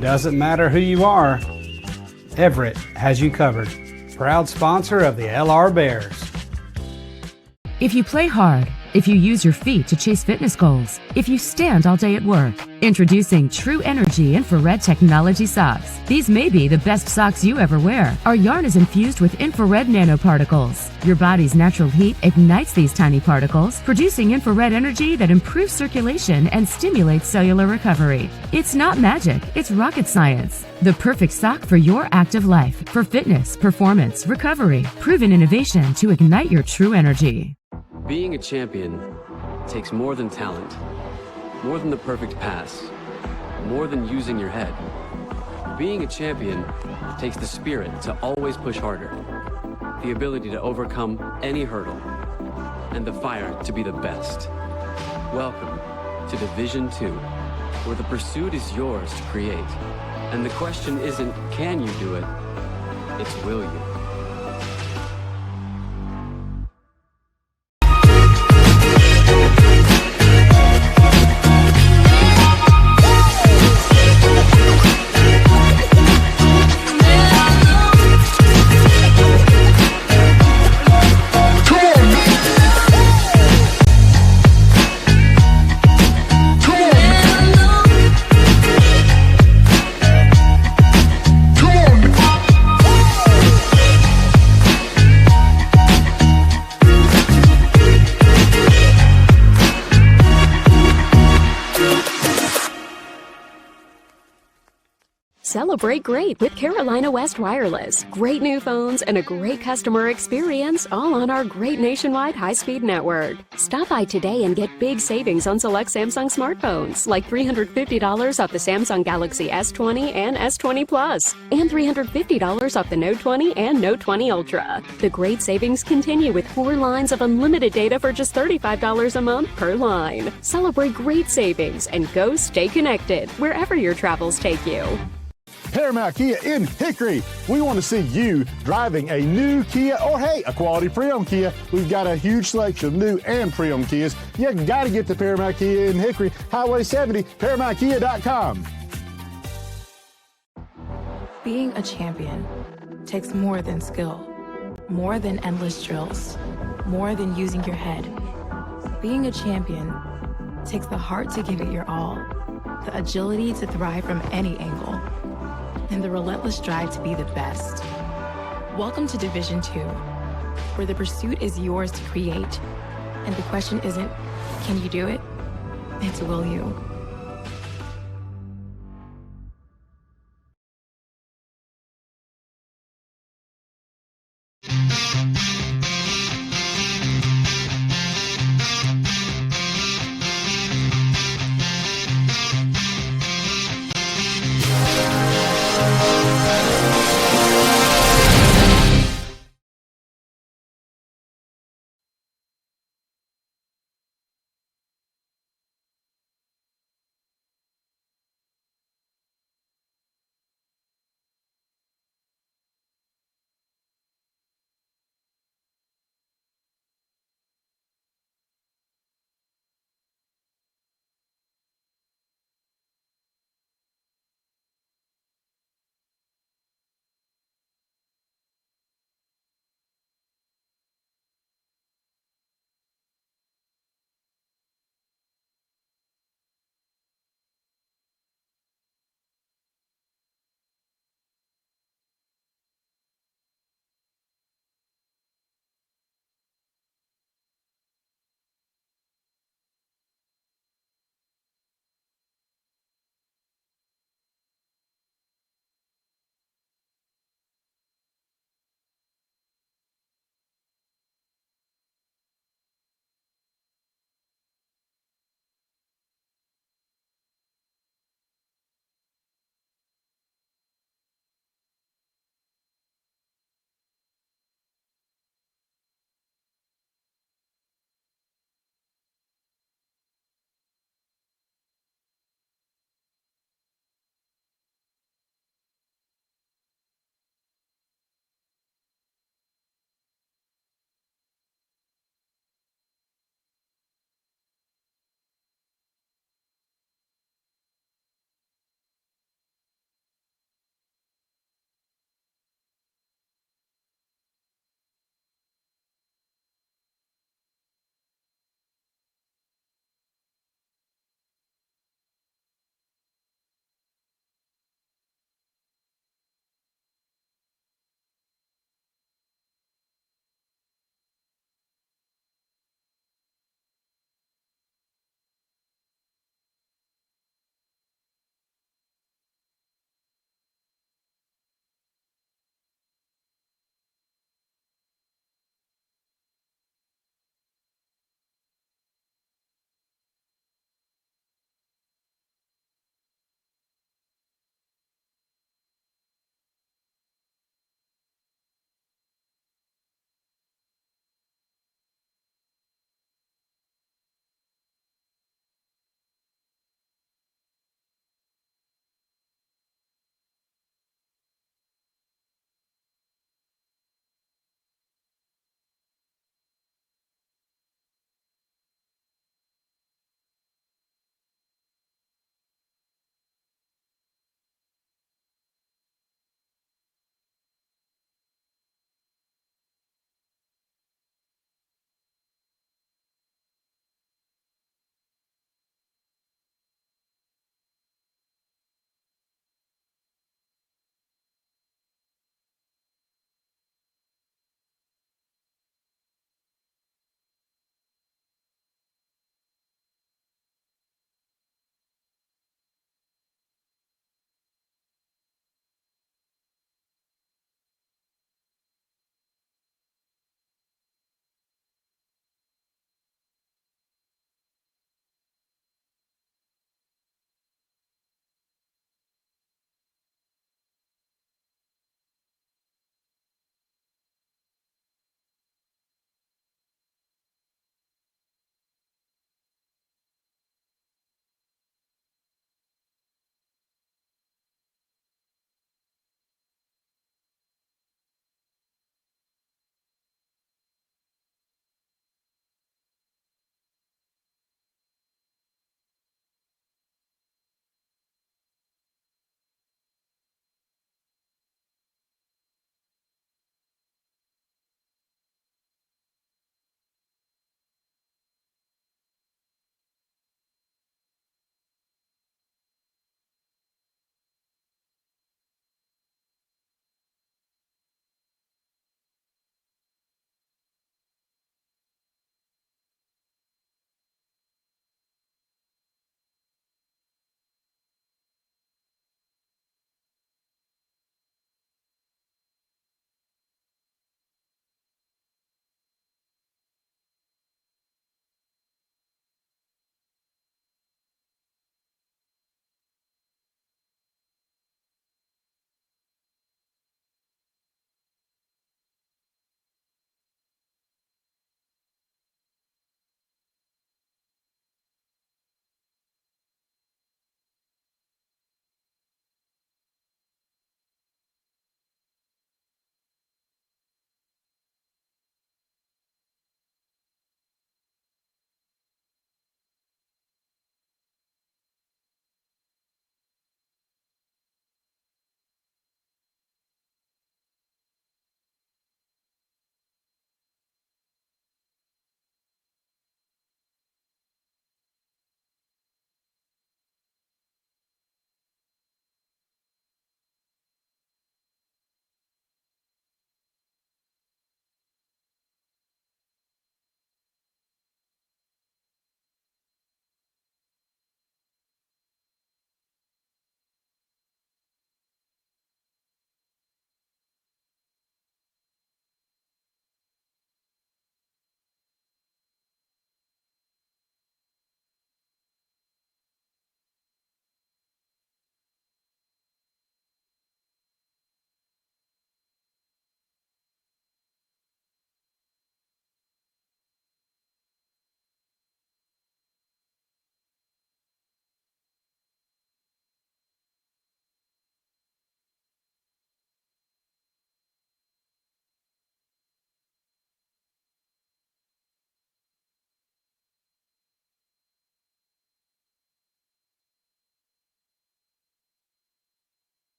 Doesn't matter who you are, Everett has you covered. Proud sponsor of the LR Bears. If you play hard, if you use your feet to chase fitness goals, if you stand all day at work. Introducing True Energy Infrared Technology Socks. These may be the best socks you ever wear. Our yarn is infused with infrared nanoparticles. Your body's natural heat ignites these tiny particles, producing infrared energy that improves circulation and stimulates cellular recovery. It's not magic, it's rocket science. The perfect sock for your active life, for fitness, performance, recovery. Proven innovation to ignite your true energy. Being a champion takes more than talent, more than the perfect pass, more than using your head. Being a champion takes the spirit to always push harder, the ability to overcome any hurdle, and the fire to be the best. Welcome to Division 2, where the pursuit is yours to create. And the question isn't, can you do it? It's, will you? Celebrate great with Carolina West Wireless. Great new phones and a great customer experience, all on our great nationwide high-speed network. Stop by today and get big savings on select Samsung smartphones, like $350 off the Samsung Galaxy S20 and S20 Plus, and $350 off the Note 20 and Note 20 Ultra. The great savings continue with 4 lines of unlimited data for just $35 a month per line. Celebrate great savings and go stay connected wherever your travels take you. Paramount Kia in Hickory. We want to see you driving a new Kia or, hey, a quality pre-owned Kia. We've got a huge selection of new and pre-owned Kias. You got to get to Paramount Kia in Hickory, Highway 70, ParamountKia.com. Being a champion takes more than skill, more than endless drills, more than using your head. Being a champion takes the heart to give it your all, the agility to thrive from any angle, and the relentless drive to be the best. Welcome to Division 2, where the pursuit is yours to create. And the question isn't, can you do it? It's, will you?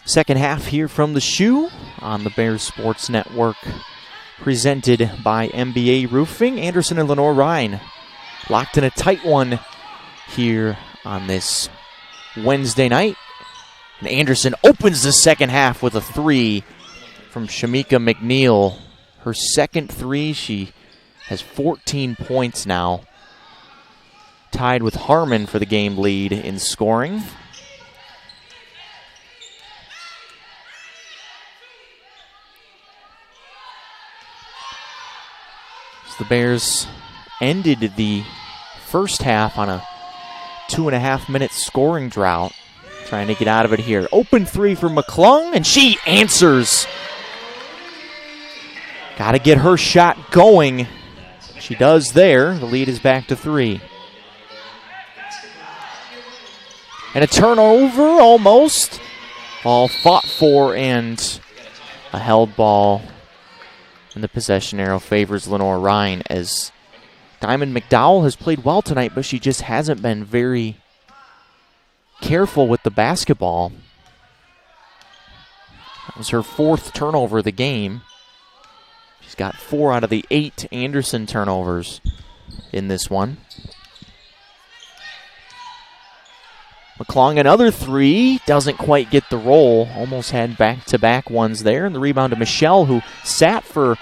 Second half here from the Shoe on the Bears Sports Network, presented by MBA Roofing. Anderson and Lenoir-Rhyne locked in a tight one here on this Wednesday night. And Anderson opens the second half with a three from Shamika McNeil. Her second three. She has 14 points now, tied with Harmon for the game lead in scoring. So the Bears ended the first half on a 2.5-minute scoring drought, trying to get out of it here. Open three for McClung, and she answers. Got to get her shot going. She does there. The lead is back to 3. And a turnover almost. Ball fought for, and a held ball. And the possession arrow favors Lenoir-Rhyne, as Diamond McDowell has played well tonight, but she just hasn't been very careful with the basketball. That was her 4th turnover of the game. She's got 4 out of the 8 Anderson turnovers in this one. McClung, another 3, doesn't quite get the roll. Almost had back-to-back ones there. And the rebound to Michelle, who sat for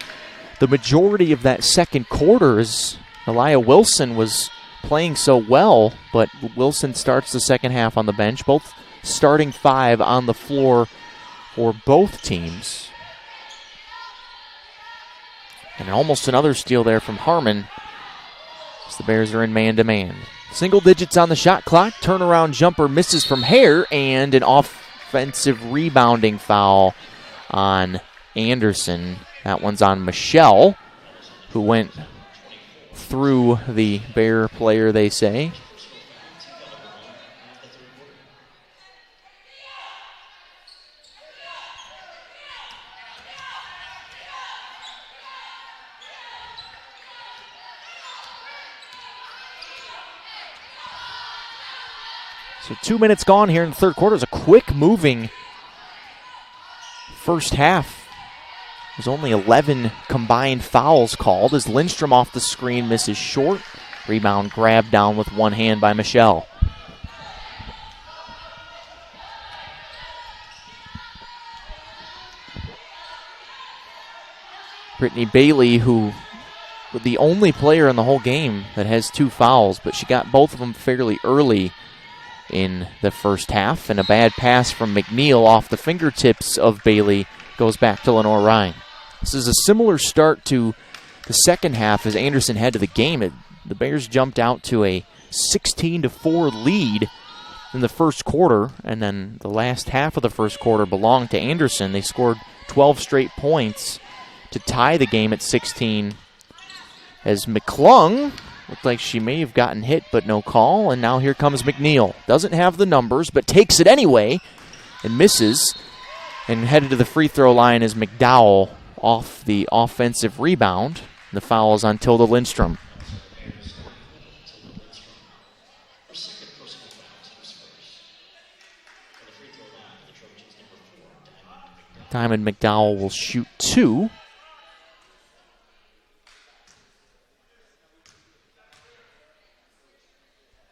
the majority of that second quarter as Elia Wilson was playing so well. But Wilson starts the second half on the bench. Both starting 5 on the floor for both teams. And almost another steal there from Harmon as the Bears are in man-to-man. Single digits on the shot clock. Turnaround jumper misses from Hare, and an offensive rebounding foul on Anderson. That one's on Michelle, who went through the Bear player, they say. So 2 minutes gone here in the third quarter. It was a quick-moving first half. There's only 11 combined fouls called as Lindstrom off the screen misses short. Rebound grabbed down with one hand by Michelle. Brittany Bailey, who was the only player in the whole game that has 2 fouls, but she got both of them fairly early in the first half, and a bad pass from McNeil off the fingertips of Bailey goes back to Lenoir-Rhyne. This is a similar start to the second half as Anderson had to the game. The Bears jumped out to a 16-4 lead in the first quarter, and then the last half of the first quarter belonged to Anderson. They scored 12 straight points to tie the game at 16 as McClung looked like she may have gotten hit, but no call. And now here comes McNeil. Doesn't have the numbers, but takes it anyway and misses. And headed to the free throw line is McDowell off the offensive rebound. The foul is on Tilda Lindstrom. Diamond McDowell will shoot 2.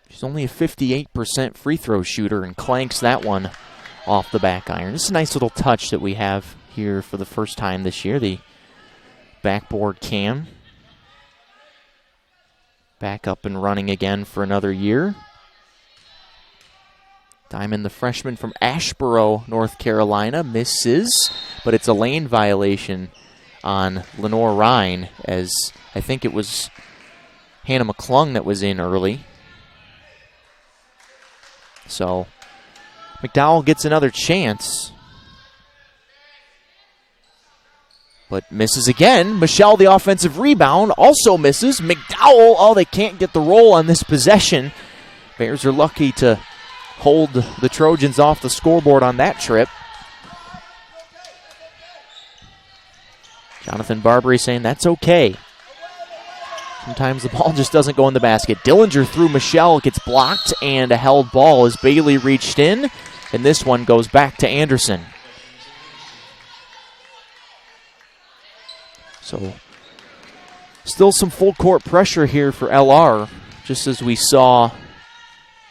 She's only a 58% free throw shooter and clanks that one off the back iron. This is a nice little touch that we have here for the first time this year. The backboard cam back up and running again for another year. Diamond, the freshman from Asheboro, North Carolina, misses, but it's a lane violation on Lenoir-Rhyne, as I think it was Hannah McClung that was in early. So McDowell gets another chance, but misses again. Michelle, the offensive rebound, also misses. McDowell, oh, they can't get the roll on this possession. Bears are lucky to hold the Trojans off the scoreboard on that trip. Jonathan Barbary saying that's okay. Sometimes the ball just doesn't go in the basket. Dillinger through Michelle, gets blocked, and a held ball as Bailey reached in, and this one goes back to Anderson. So still some full court pressure here for LR, just as we saw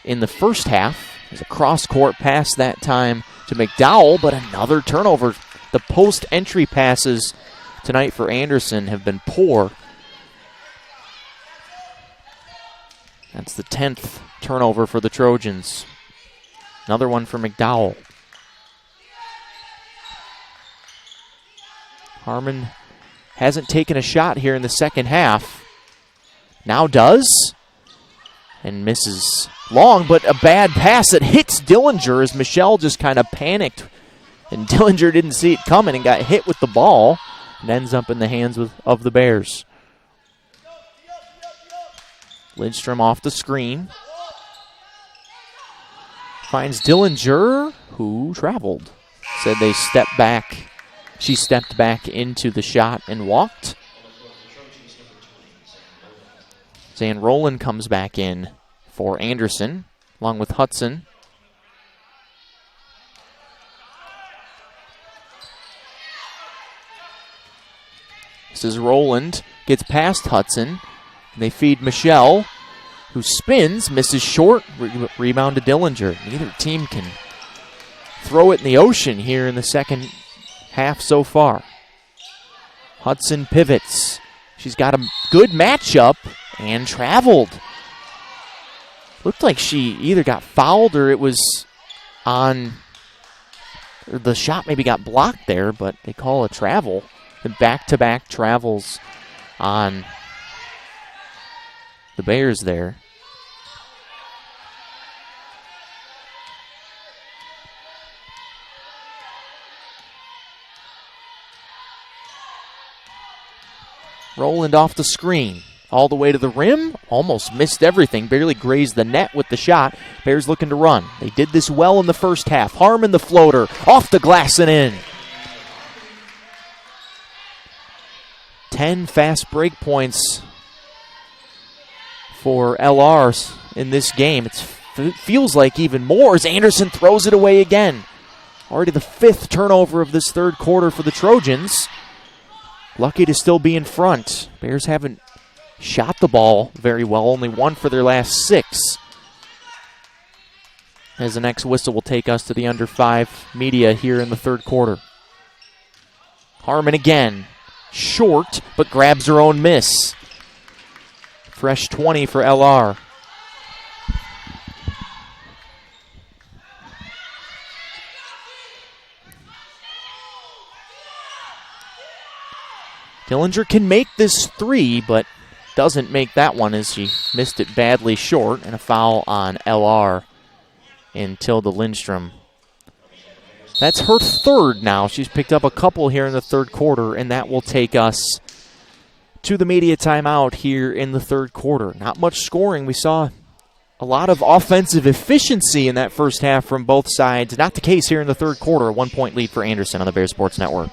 in the first half. There's a cross-court pass that time to McDowell, but another turnover. The post-entry passes tonight for Anderson have been poor. That's the 10th turnover for the Trojans. Another one for McDowell. Harmon hasn't taken a shot here in the second half. Now does. And misses long, but a bad pass that hits Dillinger as Michelle just kind of panicked. And Dillinger didn't see it coming and got hit with the ball and ends up in the hands of the Bears. Lindstrom off the screen. Finds Dillinger, who traveled. Said they stepped back. She stepped back into the shot and walked. Zan Rowland comes back in for Anderson, along with Hudson. This is Rowland, gets past Hudson. And they feed Michelle, who spins, misses short, rebound to Dillinger. Neither team can throw it in the ocean here in the second half so far. Hudson pivots. She's got a good matchup and traveled. Looked like she either got fouled or it was on, or the shot maybe got blocked there, but they call a travel. And back-to-back travels on the Bears there. Rowland off the screen. All the way to the rim. Almost missed everything. Barely grazed the net with the shot. Bears looking to run. They did this well in the first half. Harmon the floater. Off the glass and in. 10 fast break points for LRs in this game. It feels like even more as Anderson throws it away again. Already the 5th turnover of this third quarter for the Trojans. Lucky to still be in front. Bears haven't shot the ball very well, only 1 for their last 6. As the next whistle will take us to the under 5 media here in the third quarter. Harmon again. Short, but grabs her own miss. Fresh 20 for LR. Dillinger can make this 3, but doesn't make that one as she missed it badly short, and a foul on LR in Tilda Lindstrom. That's her 3rd now. She's picked up a couple here in the third quarter, and that will take us to the media timeout here in the third quarter. Not much scoring. We saw a lot of offensive efficiency in that first half from both sides. Not the case here in the third quarter. A 1-point lead for Anderson on the Bears Sports Network.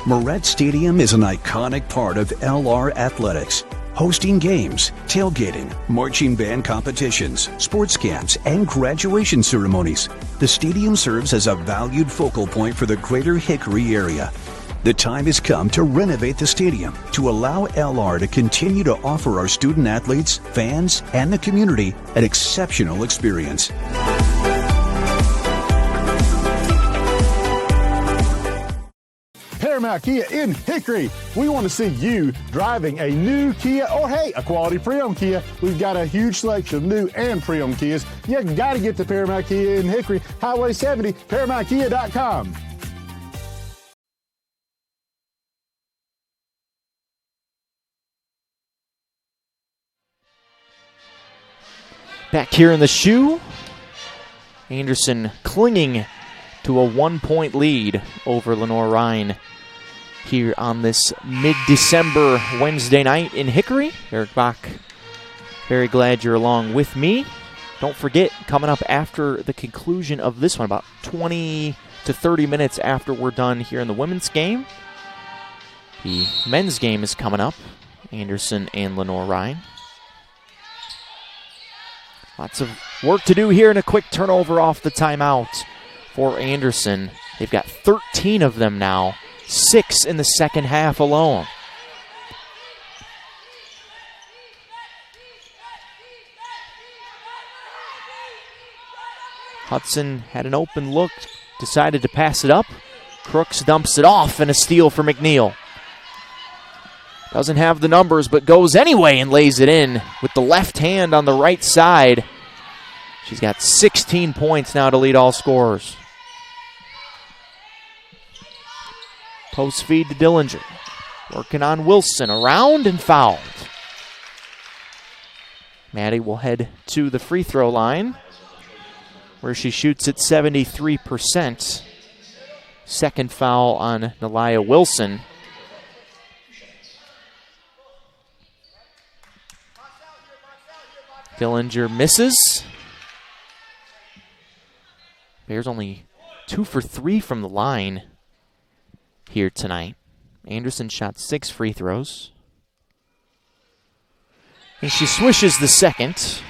Moret Stadium is an iconic part of LR athletics, hosting games, tailgating, marching band competitions, sports camps, and graduation ceremonies. The stadium serves as a valued focal point for the greater Hickory area. The time has come to renovate the stadium to allow LR to continue to offer our student athletes, fans, and the community an exceptional experience. Paramount Kia in Hickory. We want to see you driving a new Kia or, hey, a quality pre-owned Kia. We've got a huge selection of new and pre-owned Kias. You got to get to Paramount Kia in Hickory, Highway 70, ParamountKia.com. Back here in the shoe, Anderson clinging to a 1-point lead over Lenoir-Rhyne here on this mid-December Wednesday night in Hickory. Eric Bach, very glad you're along with me. Don't forget, coming up after the conclusion of this one, about 20 to 30 minutes after we're done here in the women's game, the men's game is coming up, Anderson and Lenoir-Rhyne. Lots of work to do here, and a quick turnover off the timeout for Anderson. They've got 13 of them now, 6 in the second half alone. Hudson had an open look, decided to pass it up. Crooks dumps it off, and a steal for McNeil. Doesn't have the numbers, but goes anyway and lays it in with the left hand on the right side. She's got 16 points now to lead all scorers. Post feed to Dillinger. Working on Wilson, around and fouled. Maddie will head to the free throw line, where she shoots at 73%. Second foul on Nelia Wilson. Dillinger misses. Bears only 2 for 3 from the line here tonight. Anderson shot 6 free throws. And she swishes the second.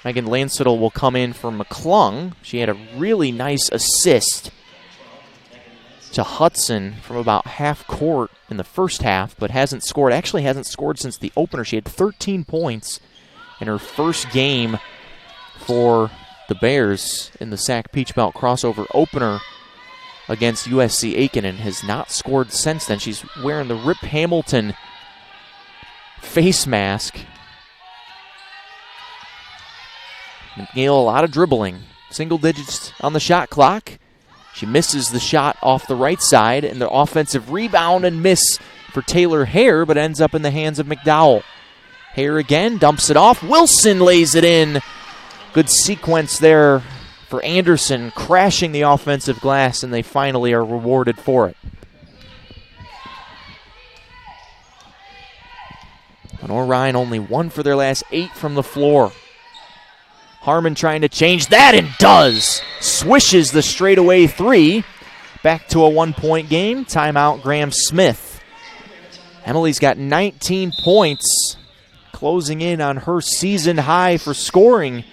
Megan Lansettle will come in for McClung. She had a really nice assist to Hudson from about half court in the first half, but hasn't scored. Actually hasn't scored since the opener. She had 13 points in her first game for the Bears in the Sac Peach Belt crossover opener against USC Aiken, and has not scored since then. She's wearing the Rip Hamilton face mask. McNeil, a lot of dribbling. Single digits on the shot clock. She misses the shot off the right side, and the offensive rebound and miss for Taylor Hare, but ends up in the hands of McDowell. Hare again, dumps it off. Wilson lays it in. Good sequence there for Anderson, crashing the offensive glass, and they finally are rewarded for it. Lenoir-Rhyne only 1 for their last 8 from the floor. Harmon trying to change that, and does. Swishes the straightaway 3. Back to a 1-point game. Timeout, Graham Smith. Emily's got 19 points, closing in on her season high for scoring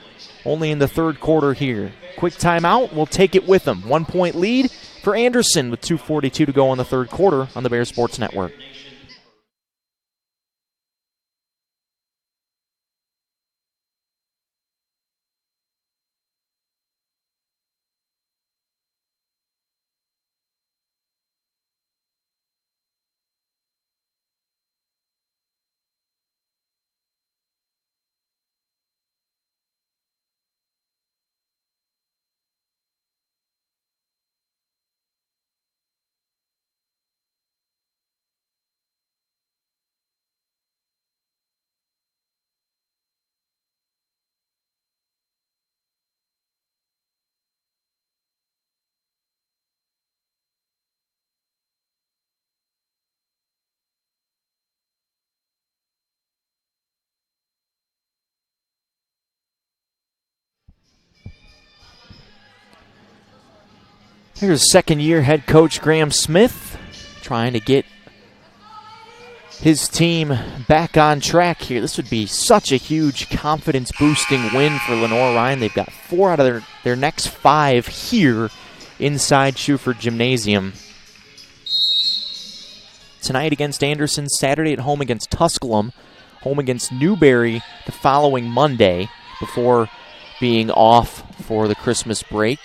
only in the third quarter here. Quick timeout, we'll take it with them. 1-point lead for Anderson with 2:42 to go in the third quarter on the Bears Sports Network. Here's second-year head coach Graham Smith trying to get his team back on track here. This would be such a huge confidence-boosting win for Lenoir-Rhyne. They've got 4 out of their next 5 here inside Schuford Gymnasium. Tonight against Anderson, Saturday at home against Tusculum, home against Newberry the following Monday before being off for the Christmas break.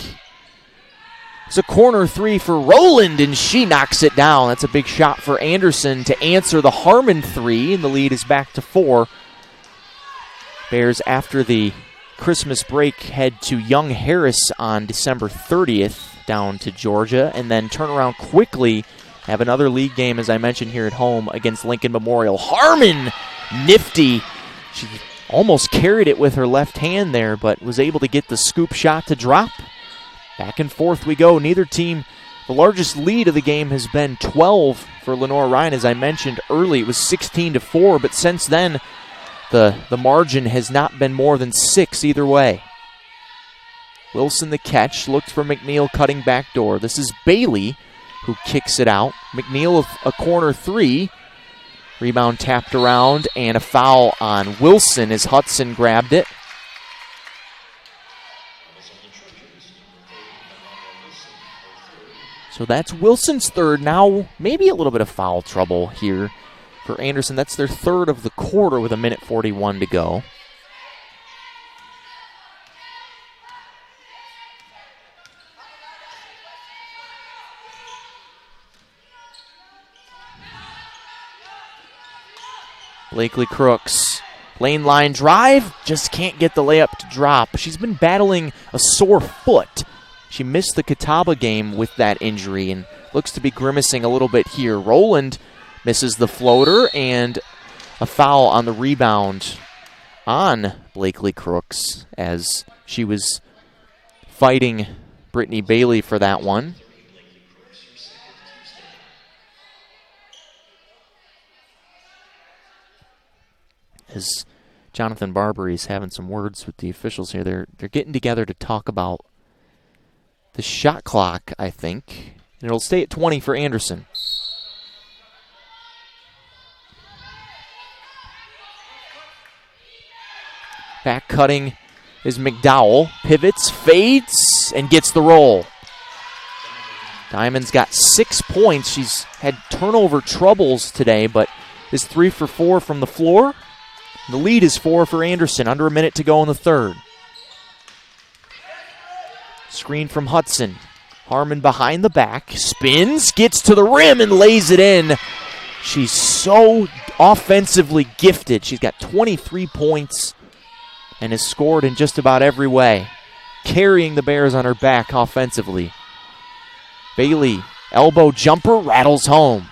It's a corner 3 for Rowland, and she knocks it down. That's a big shot for Anderson to answer the Harmon 3, and the lead is back to 4. Bears, after the Christmas break, head to Young Harris on December 30th down to Georgia, and then turn around quickly, have another league game, as I mentioned, here at home against Lincoln Memorial. Harmon, nifty. She almost carried it with her left hand there, but was able to get the scoop shot to drop. Back and forth we go. Neither team, the largest lead of the game has been 12 for Lenoir-Rhyne. As I mentioned early, it was 16-4, but since then, the margin has not been more than 6 either way. Wilson the catch, looked for McNeil cutting back door. This is Bailey who kicks it out. McNeil a corner 3. Rebound tapped around, and a foul on Wilson as Hudson grabbed it. So that's Wilson's third. Now maybe a little bit of foul trouble here for Anderson. That's their third of the quarter with 1:41 to go. Blakely Crooks. Lane line drive. Just can't get the layup to drop. She's been battling a sore foot. She missed the Catawba game with that injury and looks to be grimacing a little bit here. Rowland misses the floater and a foul on the rebound on Blakely Crooks as she was fighting Brittany Bailey for that one. As Jonathan Barbary is having some words with the officials here, they're getting together to talk about the shot clock, I think. And it'll stay at 20 for Anderson. Back cutting is McDowell. Pivots, fades, and gets the roll. Diamond's got 6 points. She's had turnover troubles today, but is 3 for 4 from the floor. The lead is 4 for Anderson. Under a minute to go in the third. Screen from Hudson. Harmon behind the back. Spins, gets to the rim, and lays it in. She's so offensively gifted. She's got 23 points and has scored in just about every way, carrying the Bears on her back offensively. Bailey, elbow jumper, rattles home.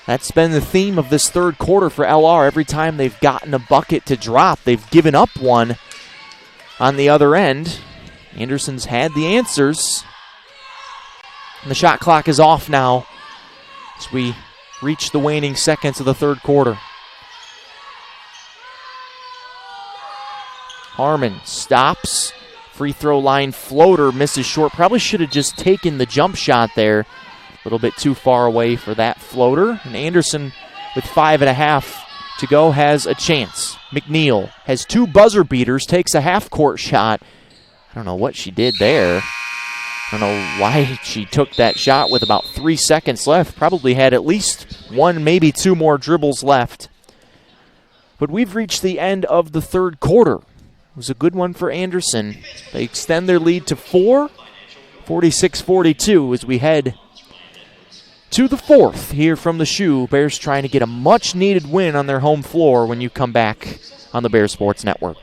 That's been the theme of this third quarter for LR. Every time they've gotten a bucket to drop, they've given up one on the other end. Anderson's had the answers. And the shot clock is off now as we reach the waning seconds of the third quarter. Harmon stops. Free throw line floater misses short. Probably should have just taken the jump shot there. A little bit too far away for that floater. And Anderson, with 5.5 to go, has a chance. McNeil has 2 buzzer beaters, takes a half-court shot. I don't know what she did there. I don't know why she took that shot with about 3 seconds left. Probably had at least 1, maybe 2 more dribbles left. But we've reached the end of the third quarter. It was a good one for Anderson. They extend their lead to 4, 46-42 as we head to the fourth here from the Shoe. Bears trying to get a much-needed win on their home floor when you come back on the Bears Sports Network.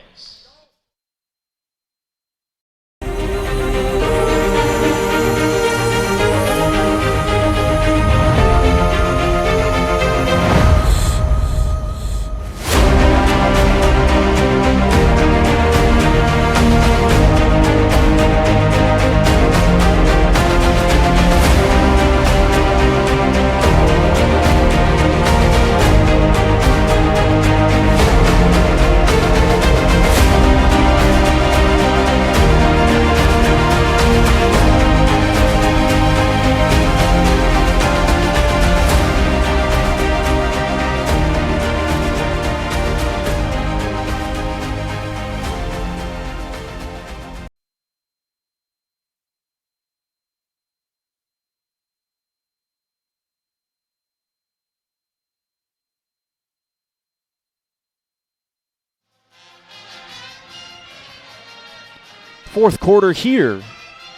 Fourth quarter here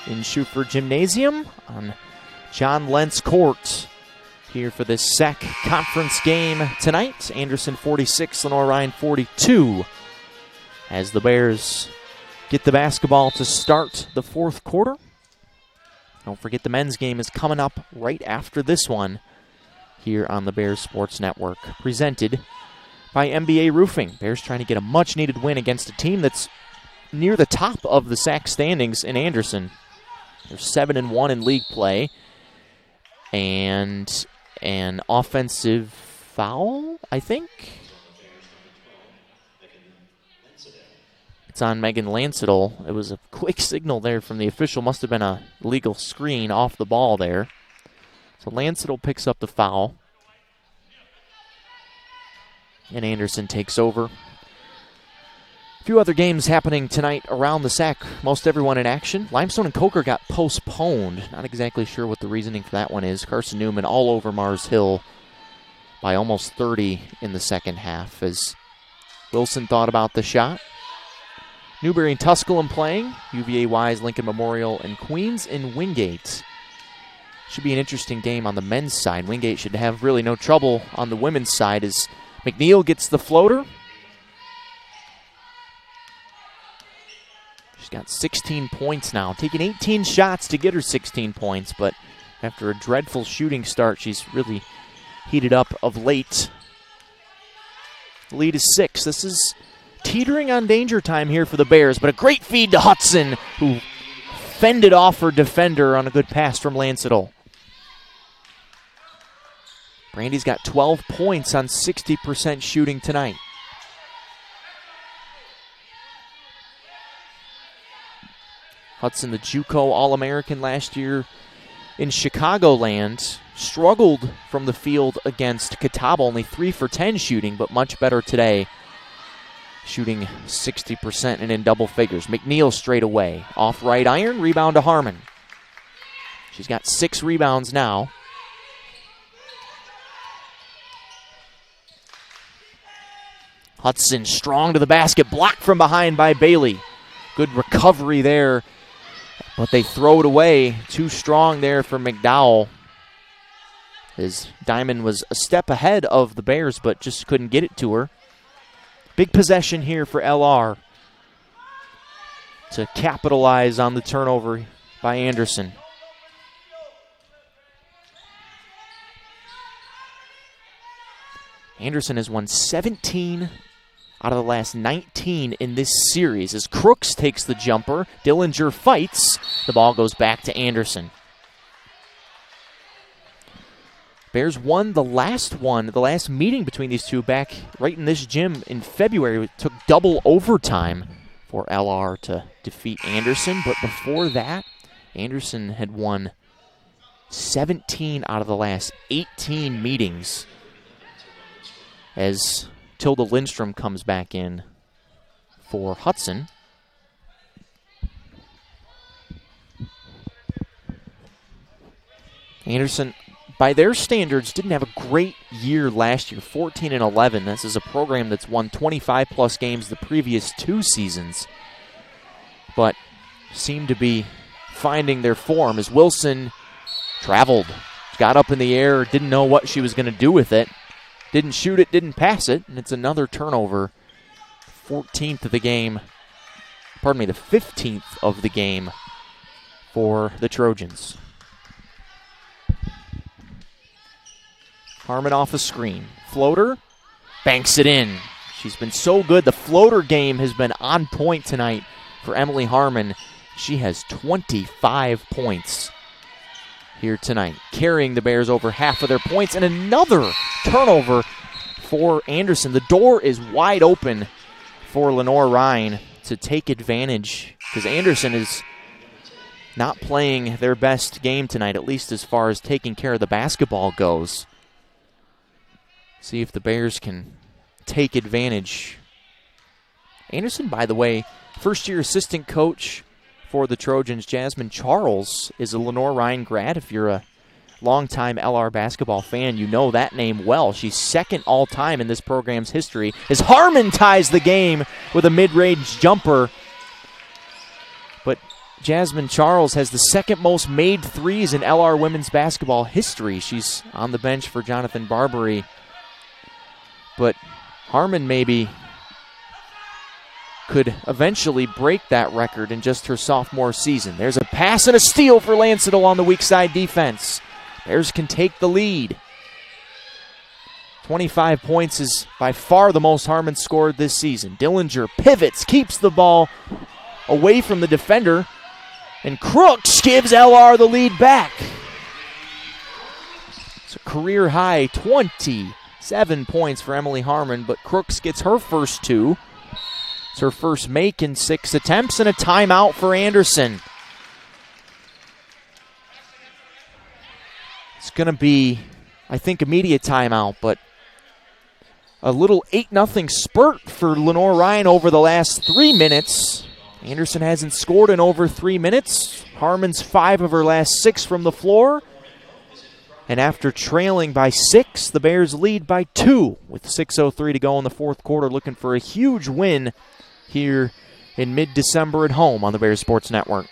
in Schuford Gymnasium on John Lentz Court here for this SEC conference game tonight. Anderson 46, Lenoir-Rhyne 42 as the Bears get the basketball to start the fourth quarter. Don't forget the men's game is coming up right after this one here on the Bears Sports Network, presented by MBA Roofing. Bears trying to get a much-needed win against a team that's near the top of the SAC standings in Anderson. They're 7-1 in league play. And an offensive foul, I think. It's on Megan Lancetal. It was a quick signal there from the official. Must have been a legal screen off the ball there. So Lancetal picks up the foul. And Anderson takes over. few other games happening tonight around the SAC. Most everyone in action. Limestone and Coker got postponed. Not exactly sure what the reasoning for that one is. Carson Newman all over Mars Hill by almost 30 in the second half as Wilson thought about the shot. Newberry and Tusculum playing. UVA Wise, Lincoln Memorial, and Queens in Wingate. Should be an interesting game on the men's side. Wingate should have really no trouble on the women's side as McNeil gets the floater. She's got 16 points now, taking 18 shots to get her 16 points, but after a dreadful shooting start, she's really heated up of late. The lead is 6. This is teetering on danger time here for the Bears, but a great feed to Hudson, who fended off her defender on a good pass from Lancetal. Brandy's got 12 points on 60% shooting tonight. Hudson, the JUCO All-American last year in Chicagoland, struggled from the field against Catawba, only 3 for 10 shooting, but much better today, shooting 60% and in double figures. McNeil straight away, off right iron, rebound to Harmon. She's got 6 rebounds now. Hudson strong to the basket, blocked from behind by Bailey. Good recovery there, but they throw it away. Too strong there for McDowell. His Diamond was a step ahead of the Bears, but just couldn't get it to her. Big possession here for LR to capitalize on the turnover by Anderson. Anderson has won 17 out of the last 19 in this series. As Crooks takes the jumper, Dillinger fights. The ball goes back to Anderson. Bears won the last meeting between these two back right in this gym in February. It took double overtime for LR to defeat Anderson, but before that, Anderson had won 17 out of the last 18 meetings as Tilda Lindstrom comes back in for Hudson. Anderson, by their standards, didn't have a great year last year, 14-11. This is a program that's won 25-plus games the previous 2 seasons, but seemed to be finding their form as Wilson traveled, got up in the air, didn't know what she was going to do with it. Didn't shoot it, didn't pass it, and it's another turnover. 14th of the game. Pardon me, the 15th of the game for the Trojans. Harmon off a screen. Floater, banks it in. She's been so good. The floater game has been on point tonight for Emily Harmon. She has 25 points here tonight, carrying the Bears over half of their points, and another turnover for Anderson. The door is wide open for Lenoir-Rhyne to take advantage because Anderson is not playing their best game tonight, at least as far as taking care of the basketball goes. See if the Bears can take advantage. Anderson, by the way, first-year assistant coach for the Trojans, Jasmine Charles, is a Lenoir-Rhyne grad. If you're a longtime LR basketball fan, you know that name well. She's second all-time in this program's history as Harmon ties the game with a mid-range jumper. But Jasmine Charles has the second most made threes in LR women's basketball history. She's on the bench for Jonathan Barbary. But Harmon maybe could eventually break that record in just her sophomore season. There's a pass and a steal for Lancetal on the weak side defense. Bears can take the lead. 25 points is by far the most Harmon scored this season. Dillinger pivots, keeps the ball away from the defender, and Crooks gives LR the lead back. It's a career high 27 points for Emily Harmon, but Crooks gets her first 2. It's her first make in 6 attempts, and a timeout for Anderson. It's going to be, I think, immediate timeout, but a little 8-0 spurt for Lenoir-Rhyne over the last 3 minutes. Anderson hasn't scored in over 3 minutes. Harmon's 5 of her last 6 from the floor. And after trailing by 6, the Bears lead by 2 with 6:03 to go in the fourth quarter, looking for a huge win here in mid-December at home on the Bears Sports Network.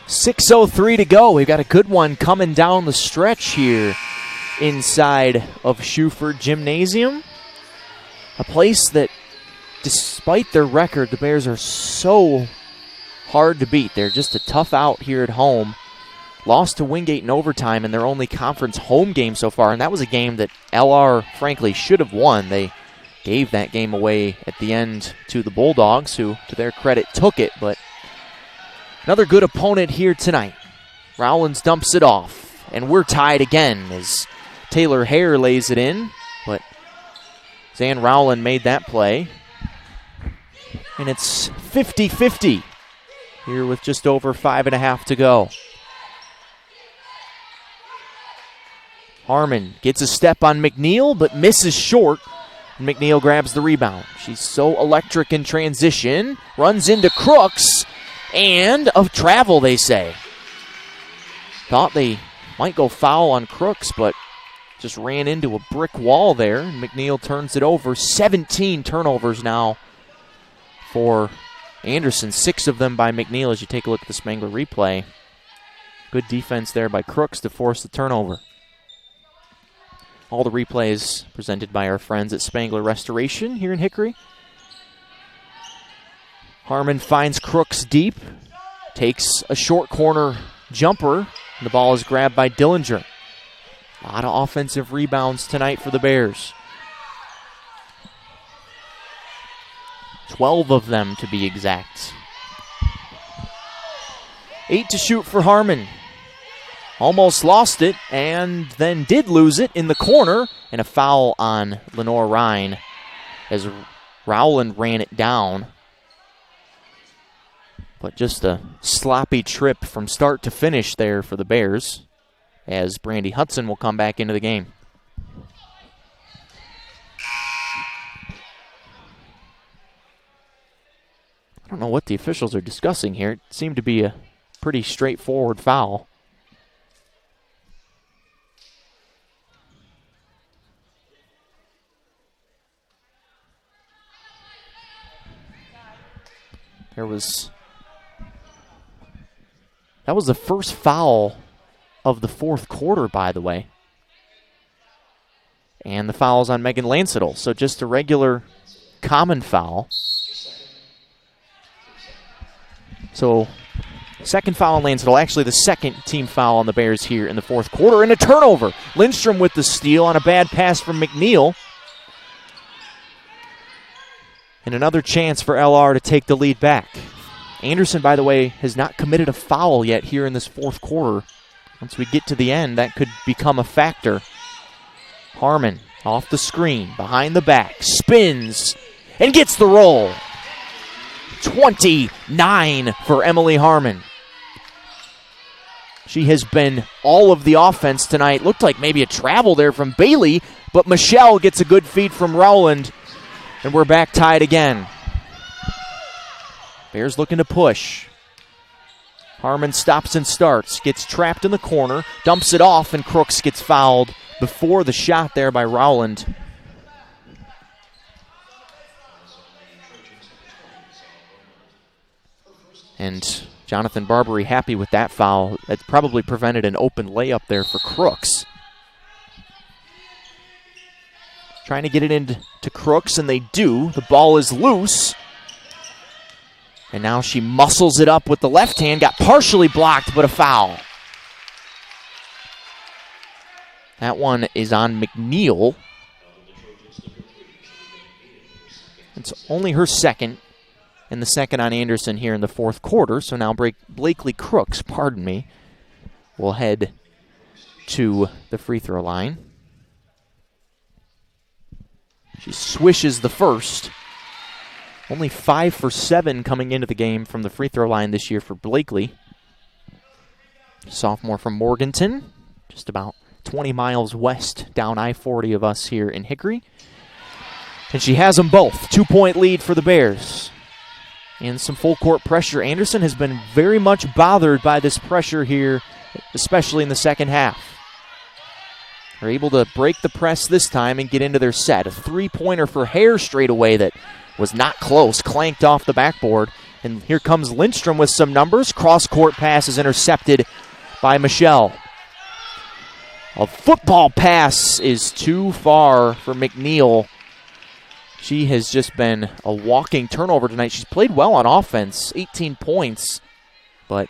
.603 to go. We've got a good one coming down the stretch here inside of Schuford Gymnasium. A place that, despite their record, the Bears are so hard to beat. They're just a tough out here at home. Lost to Wingate in overtime in their only conference home game so far, and that was a game that LR, frankly, should have won. They gave that game away at the end to the Bulldogs, who, to their credit, took it, but another good opponent here tonight. Rowlands dumps it off, and we're tied again as Taylor Hare lays it in, but Zan Rowland made that play. And it's 50-50 here with just over 5.5 to go. Harmon gets a step on McNeil, but misses short. And McNeil grabs the rebound. She's so electric in transition, runs into Crooks, and of travel, they say. Thought they might go foul on Crooks, but just ran into a brick wall there. And McNeil turns it over. 17 turnovers now for Anderson. 6 of them by McNeil as you take a look at the Spangler replay. Good defense there by Crooks to force the turnover. All the replays presented by our friends at Spangler Restoration here in Hickory. Harmon finds Crooks deep, takes a short corner jumper, and the ball is grabbed by Dillinger. A lot of offensive rebounds tonight for the Bears. 12 of them to be exact. 8 to shoot for Harmon. Almost lost it and then did lose it in the corner, and a foul on Lenoir-Rhyne as Rowland ran it down. But just a sloppy trip from start to finish there for the Bears as Brandy Hudson will come back into the game. I don't know what the officials are discussing here. It seemed to be a pretty straightforward foul. That was the first foul of the fourth quarter, by the way. And the foul's on Megan Lansettle, so just a regular common foul. So, second foul on Lansettle, actually the second team foul on the Bears here in the fourth quarter, and a turnover. Lindstrom with the steal on a bad pass from McNeil. And another chance for LR to take the lead back. Anderson, by the way, has not committed a foul yet here in this fourth quarter. Once we get to the end, that could become a factor. Harmon off the screen, behind the back, spins, and gets the roll. 29 for Emily Harmon. She has been all of the offense tonight. Looked like maybe a travel there from Bailey, but Michelle gets a good feed from Rowland, and we're back tied again. Bears looking to push. Harmon stops and starts, gets trapped in the corner, dumps it off, and Crooks gets fouled before the shot there by Rowland. And Jonathan Barbary happy with that foul. That probably prevented an open layup there for Crooks. Trying to get it into Crooks, and they do. The ball is loose. And now she muscles it up with the left hand. Got partially blocked, but a foul. That one is on McNeil. It's only her second, and the second on Anderson here in the fourth quarter. So now Blakely Crooks, will head to the free throw line. She swishes the first. Only 5 for 7 coming into the game from the free throw line this year for Blakely. Sophomore from Morganton, just about 20 miles west down I-40 of us here in Hickory. And she has them both. 2-point lead for the Bears. And some full court pressure. Anderson has been very much bothered by this pressure here, especially in the second half. They're able to break the press this time and get into their set. A three-pointer for Hare straight away that was not close, clanked off the backboard. And here comes Lindstrom with some numbers. Cross-court pass is intercepted by Michelle. A football pass is too far for McNeil. She has just been a walking turnover tonight. She's played well on offense, 18 points, but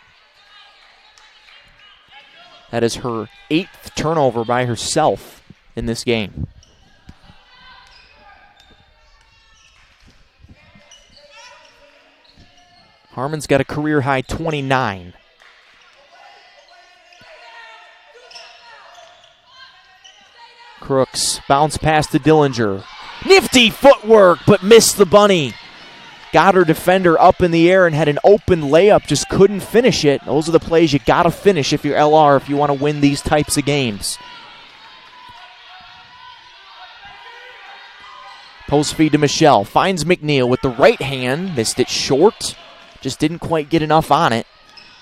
that is her 8th turnover by herself in this game. Harmon's got a career-high 29. Crooks bounce pass to Dillinger. Nifty footwork, but missed the bunny. Got her defender up in the air and had an open layup, just couldn't finish it. Those are the plays you got to finish if you're LR, if you want to win these types of games. Post feed to Michelle. Finds McNeil with the right hand. Missed it short. Just didn't quite get enough on it.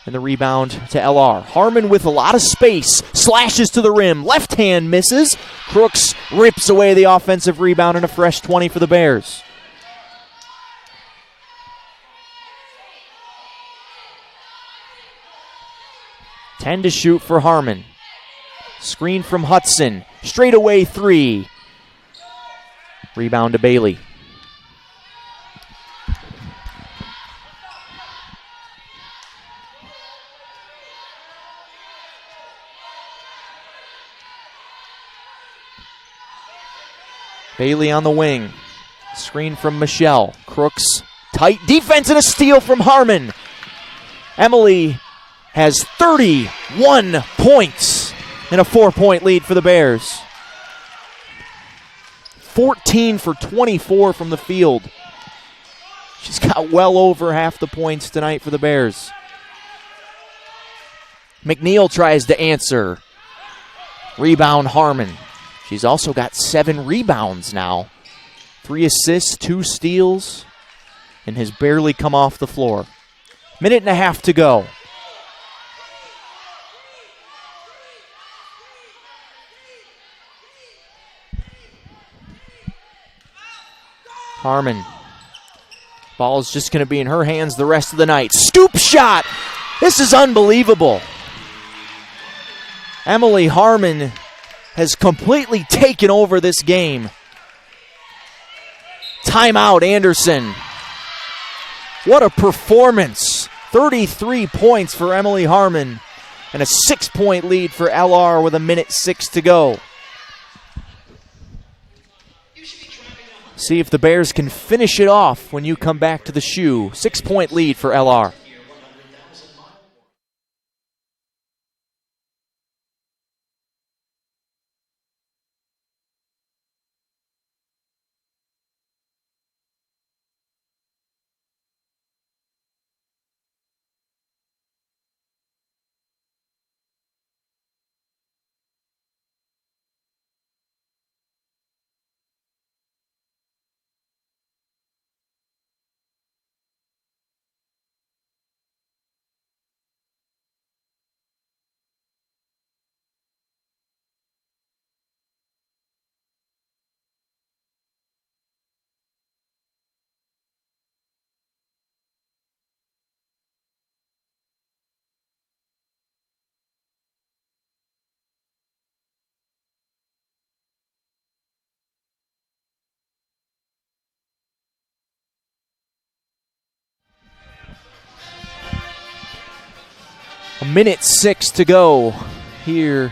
And the rebound to LR. Harmon with a lot of space. Slashes to the rim. Left hand misses. Crooks rips away the offensive rebound and a fresh 20 for the Bears. Ten to shoot for Harmon. Screen from Hudson. Straight away three. Rebound to Bailey. Bailey on the wing. Screen from Michelle. Crooks. Tight defense and a steal from Harmon. Emily has 31 points and a 4-point lead for the Bears. 14 for 24 from the field. She's got well over half the points tonight for the Bears. McNeil tries to answer. Rebound Harmon. She's also got 7 rebounds now. 3 assists, 2 steals, and has barely come off the floor. Minute and a half to go. Harmon. Ball is just going to be in her hands the rest of the night. Scoop shot! This is unbelievable. Emily Harmon has completely taken over this game. Timeout, Anderson. What a performance. 33 points for Emily Harmon and a 6-point lead for LR with 1:06 to go. See if the Bears can finish it off when you come back to the shoe. 6-point lead for LR. minute 6 to go here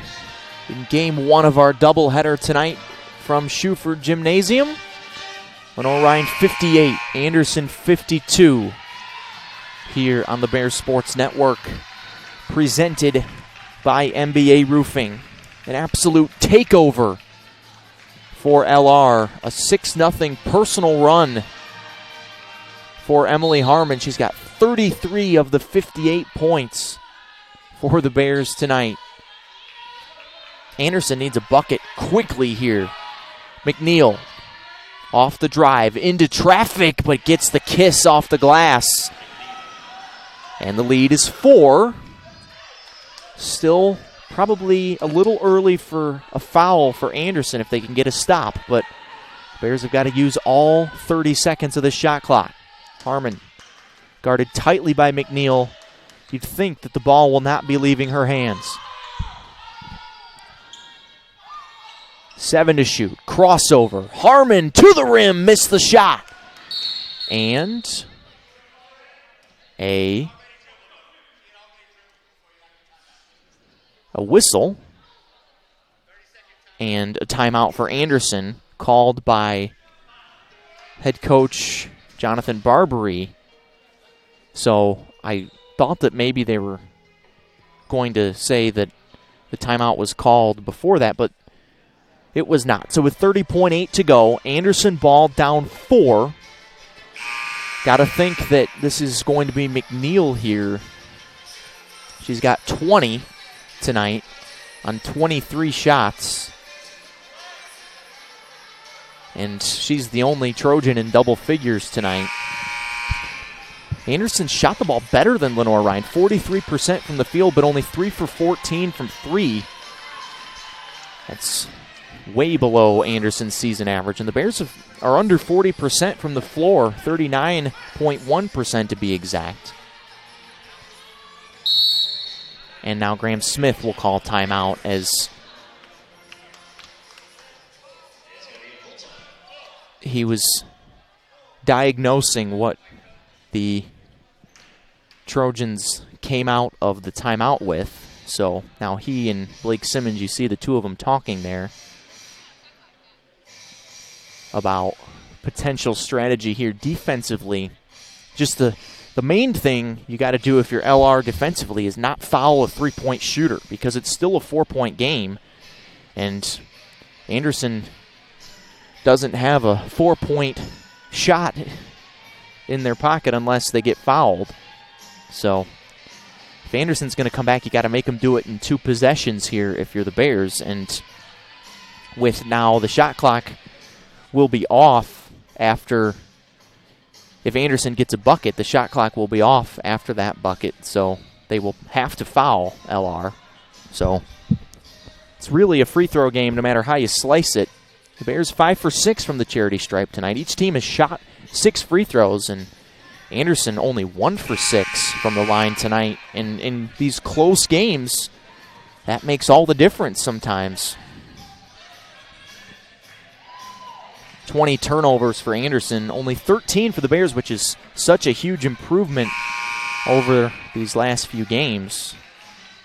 in game 1 of our doubleheader tonight from Schuford Gymnasium. Lenoir-Rhyne 58, Anderson 52 here on the Bears Sports Network, presented by MBA Roofing. An absolute takeover for LR, a 6-0 personal run for Emily Harmon. She's got 33 of the 58 points for the Bears tonight. Anderson needs a bucket quickly here. McNeil off the drive, into traffic, but gets the kiss off the glass. And the lead is 4. Still probably a little early for a foul for Anderson if they can get a stop, but Bears have got to use all 30 seconds of the shot clock. Harmon guarded tightly by McNeil. You'd think that the ball will not be leaving her hands. 7 to shoot. Crossover. Harmon to the rim. Missed the shot. And a whistle and a timeout for Anderson called by head coach Jonathan Barbary. So I thought that maybe they were going to say that the timeout was called before that, but it was not. So with 30.8 to go, Anderson ball down 4. Got to think that this is going to be McNeil here. She's got 20 tonight on 23 shots. And she's the only Trojan in double figures tonight. Anderson shot the ball better than Lenoir-Rhyne, 43% from the field, but only 3 for 14 from 3. That's way below Anderson's season average. And the Bears are under 40% from the floor, 39.1% to be exact. And now Graham Smith will call timeout as he was diagnosing what the Trojans came out of the timeout with. So now he and Blake Simmons, you see the two of them talking there about potential strategy here defensively. Just the main thing you got to do if you're LR defensively is not foul a three-point shooter, because it's still a 4-point game, and Anderson doesn't have a 4-point shot in their pocket unless they get fouled. So if Anderson's going to come back, you got to make him do it in 2 possessions here if you're the Bears. And with now the shot clock will be off after, if Anderson gets a bucket, the shot clock will be off after that bucket. So they will have to foul LR. So it's really a free throw game no matter how you slice it. The Bears 5 for 6 from the charity stripe tonight. Each team has shot 6 free throws, and Anderson only 1 for 6 from the line tonight. And in these close games, that makes all the difference sometimes. 20 turnovers for Anderson, only 13 for the Bears, which is such a huge improvement over these last few games.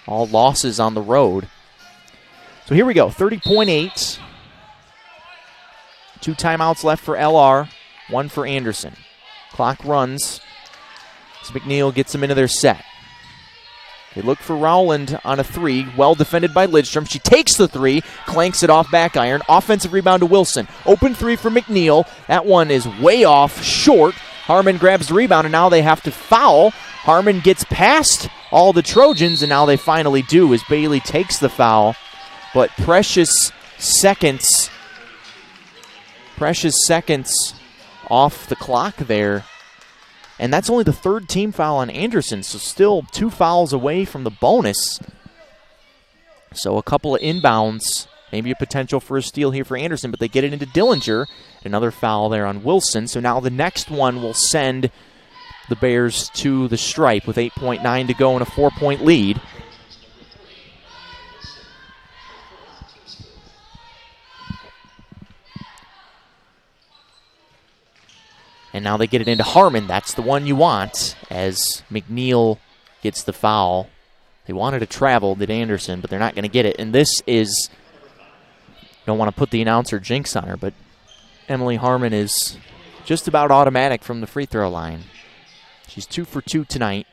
All losses on the road. So here we go, 30.8. 2 timeouts left for LR, 1 for Anderson. Clock runs as McNeil gets them into their set. They look for Rowland on a 3, well defended by Lidstrom. She takes the 3, clanks it off back iron. Offensive rebound to Wilson. Open 3 for McNeil. That one is way off, short. Harmon grabs the rebound, and now they have to foul. Harmon gets past all the Trojans, and now they finally do as Bailey takes the foul. But precious seconds off the clock there. And that's only the 3rd team foul on Anderson, so still 2 fouls away from the bonus. So a couple of inbounds, maybe a potential for a steal here for Anderson, but they get it into Dillinger. Another foul there on Wilson. So now the next one will send the Bears to the stripe with 8.9 to go and a 4-point lead. And now they get it into Harmon. That's the one you want as McNeil gets the foul They wanted to travel, did Anderson, but they're not going to get it. And this is, don't want to put the announcer jinx on her, but Emily Harmon is just about automatic from the free throw line. She's 2 for 2 tonight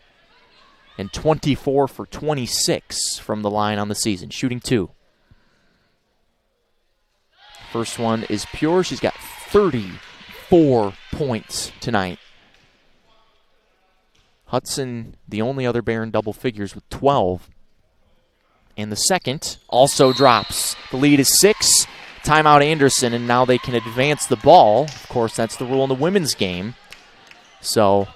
and 24 for 26 from the line on the season, shooting 2. First one is pure. She's got 34 points tonight. Hudson, the only other Bear in double figures with 12. And the second also drops. The lead is 6. Timeout Anderson, and now they can advance the ball. Of course, that's the rule in the women's game. So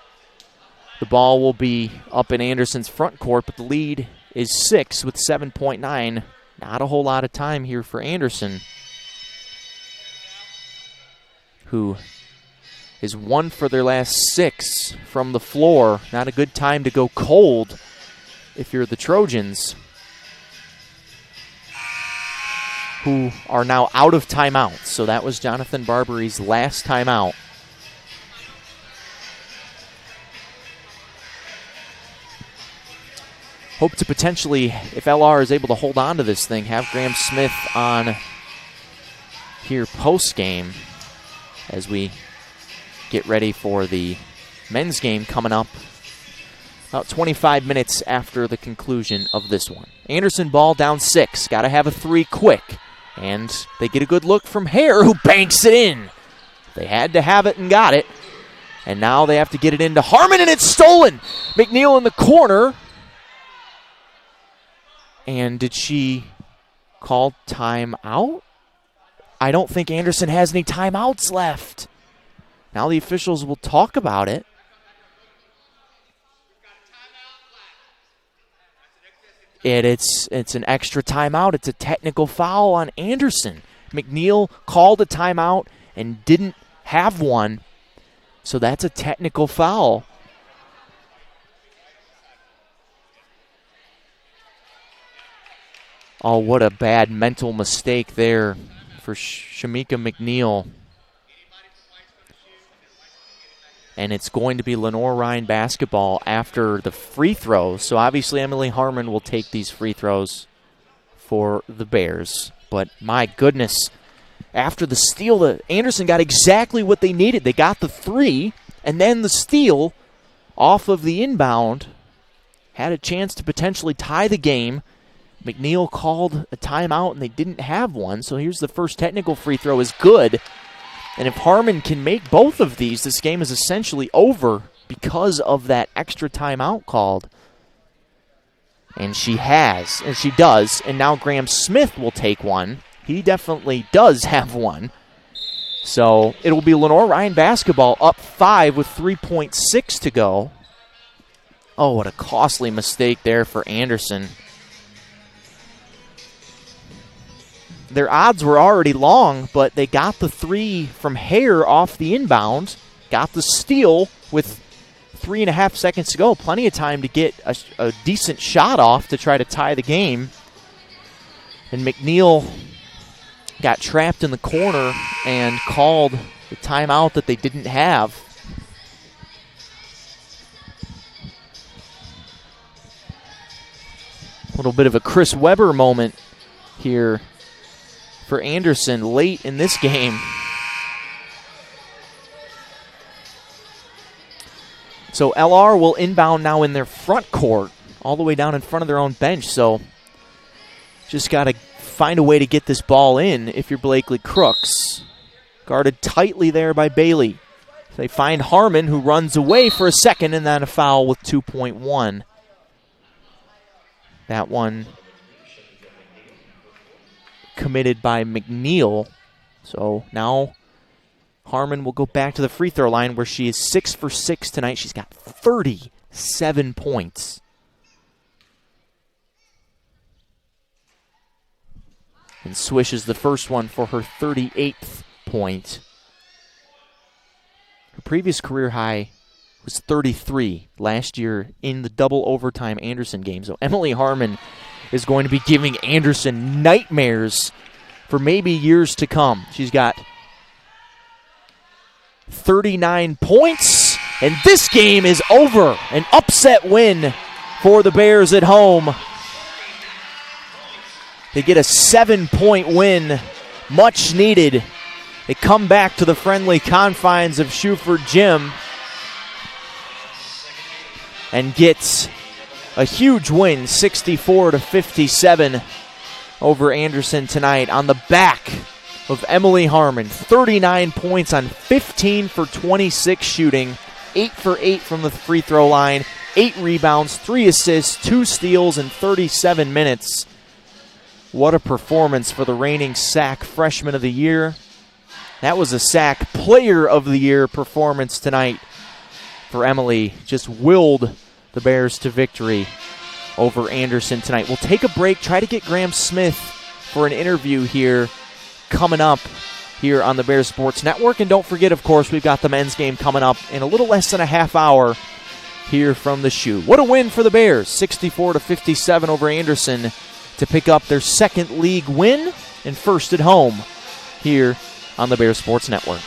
the ball will be up in Anderson's front court, but the lead is 6 with 7.9. Not a whole lot of time here for Anderson, who is 1 for their last 6 from the floor. Not a good time to go cold if you're the Trojans, who are now out of timeouts. So that was Jonathan Barbary's last timeout. Hope to potentially, if LR is able to hold on to this thing, have Graham Smith on here post-game as we get ready for the men's game coming up about 25 minutes after the conclusion of this one. Anderson ball down 6. Got to have a 3 quick. And they get a good look from Hare, who banks it in. They had to have it and got it. And now they have to get it into Harmon, and it's stolen. McNeil in the corner. And did she call timeout? I don't think Anderson has any timeouts left. Now the officials will talk about it. It's an extra timeout. It's a technical foul on Anderson. McNeil called a timeout and didn't have one, so that's a technical foul. Oh, what a bad mental mistake there for Shamika McNeil. And it's going to be Lenoir-Rhyne basketball after the free throws. So obviously Emily Harmon will take these free throws for the Bears. But my goodness, after the steal, Anderson got exactly what they needed. They got the 3, and then the steal off of the inbound had a chance to potentially tie the game. McNeil called a timeout, and they didn't have one. So here's the first technical free throw is good. And if Harmon can make both of these, this game is essentially over because of that extra timeout called. And she has, and she does. And now Graham Smith will take one. He definitely does have one. So it'll be Lenoir-Rhyne basketball up 5 with 3.6 to go. Oh, what a costly mistake there for Anderson. Their odds were already long, but they got the 3 from Hare off the inbound, got the steal with 3.5 seconds to go. Plenty of time to get a decent shot off to try to tie the game. And McNeil got trapped in the corner and called the timeout that they didn't have. A little bit of a Chris Webber moment here for Anderson late in this game. So LR will inbound now in their front court, all the way down in front of their own bench. So just got to find a way to get this ball in if you're Blakely Crooks. Guarded tightly there by Bailey. They find Harmon, who runs away for a second, and then a foul with 2.1. That one committed by McNeil. So now Harmon will go back to the free throw line where she is 6 for 6 tonight. She's got 37 points. And swishes the first one for her 38th point. Her previous career high was 33 last year in the double overtime Anderson game. So Emily Harmon is going to be giving Anderson nightmares for maybe years to come. She's got 39 points, and this game is over. An upset win for the Bears at home. They get a 7-point win, much needed. They come back to the friendly confines of Schuford Gym and get a huge win, 64-57 over Anderson tonight on the back of Emily Harmon. 39 points on 15 for 26 shooting, 8 for 8 from the free throw line, 8 rebounds, 3 assists, 2 steals in 37 minutes. What a performance for the reigning SAC Freshman of the Year. That was a SAC Player of the Year performance tonight for Emily. Just willed the Bears to victory over Anderson tonight. We'll take a break, try to get Graham Smith for an interview here coming up here on the Bears Sports Network. And don't forget, of course, we've got the men's game coming up in a little less than a half hour here from the Shoe. What a win for the Bears, 64-57 over Anderson to pick up their second league win and first at home here on the Bears Sports Network.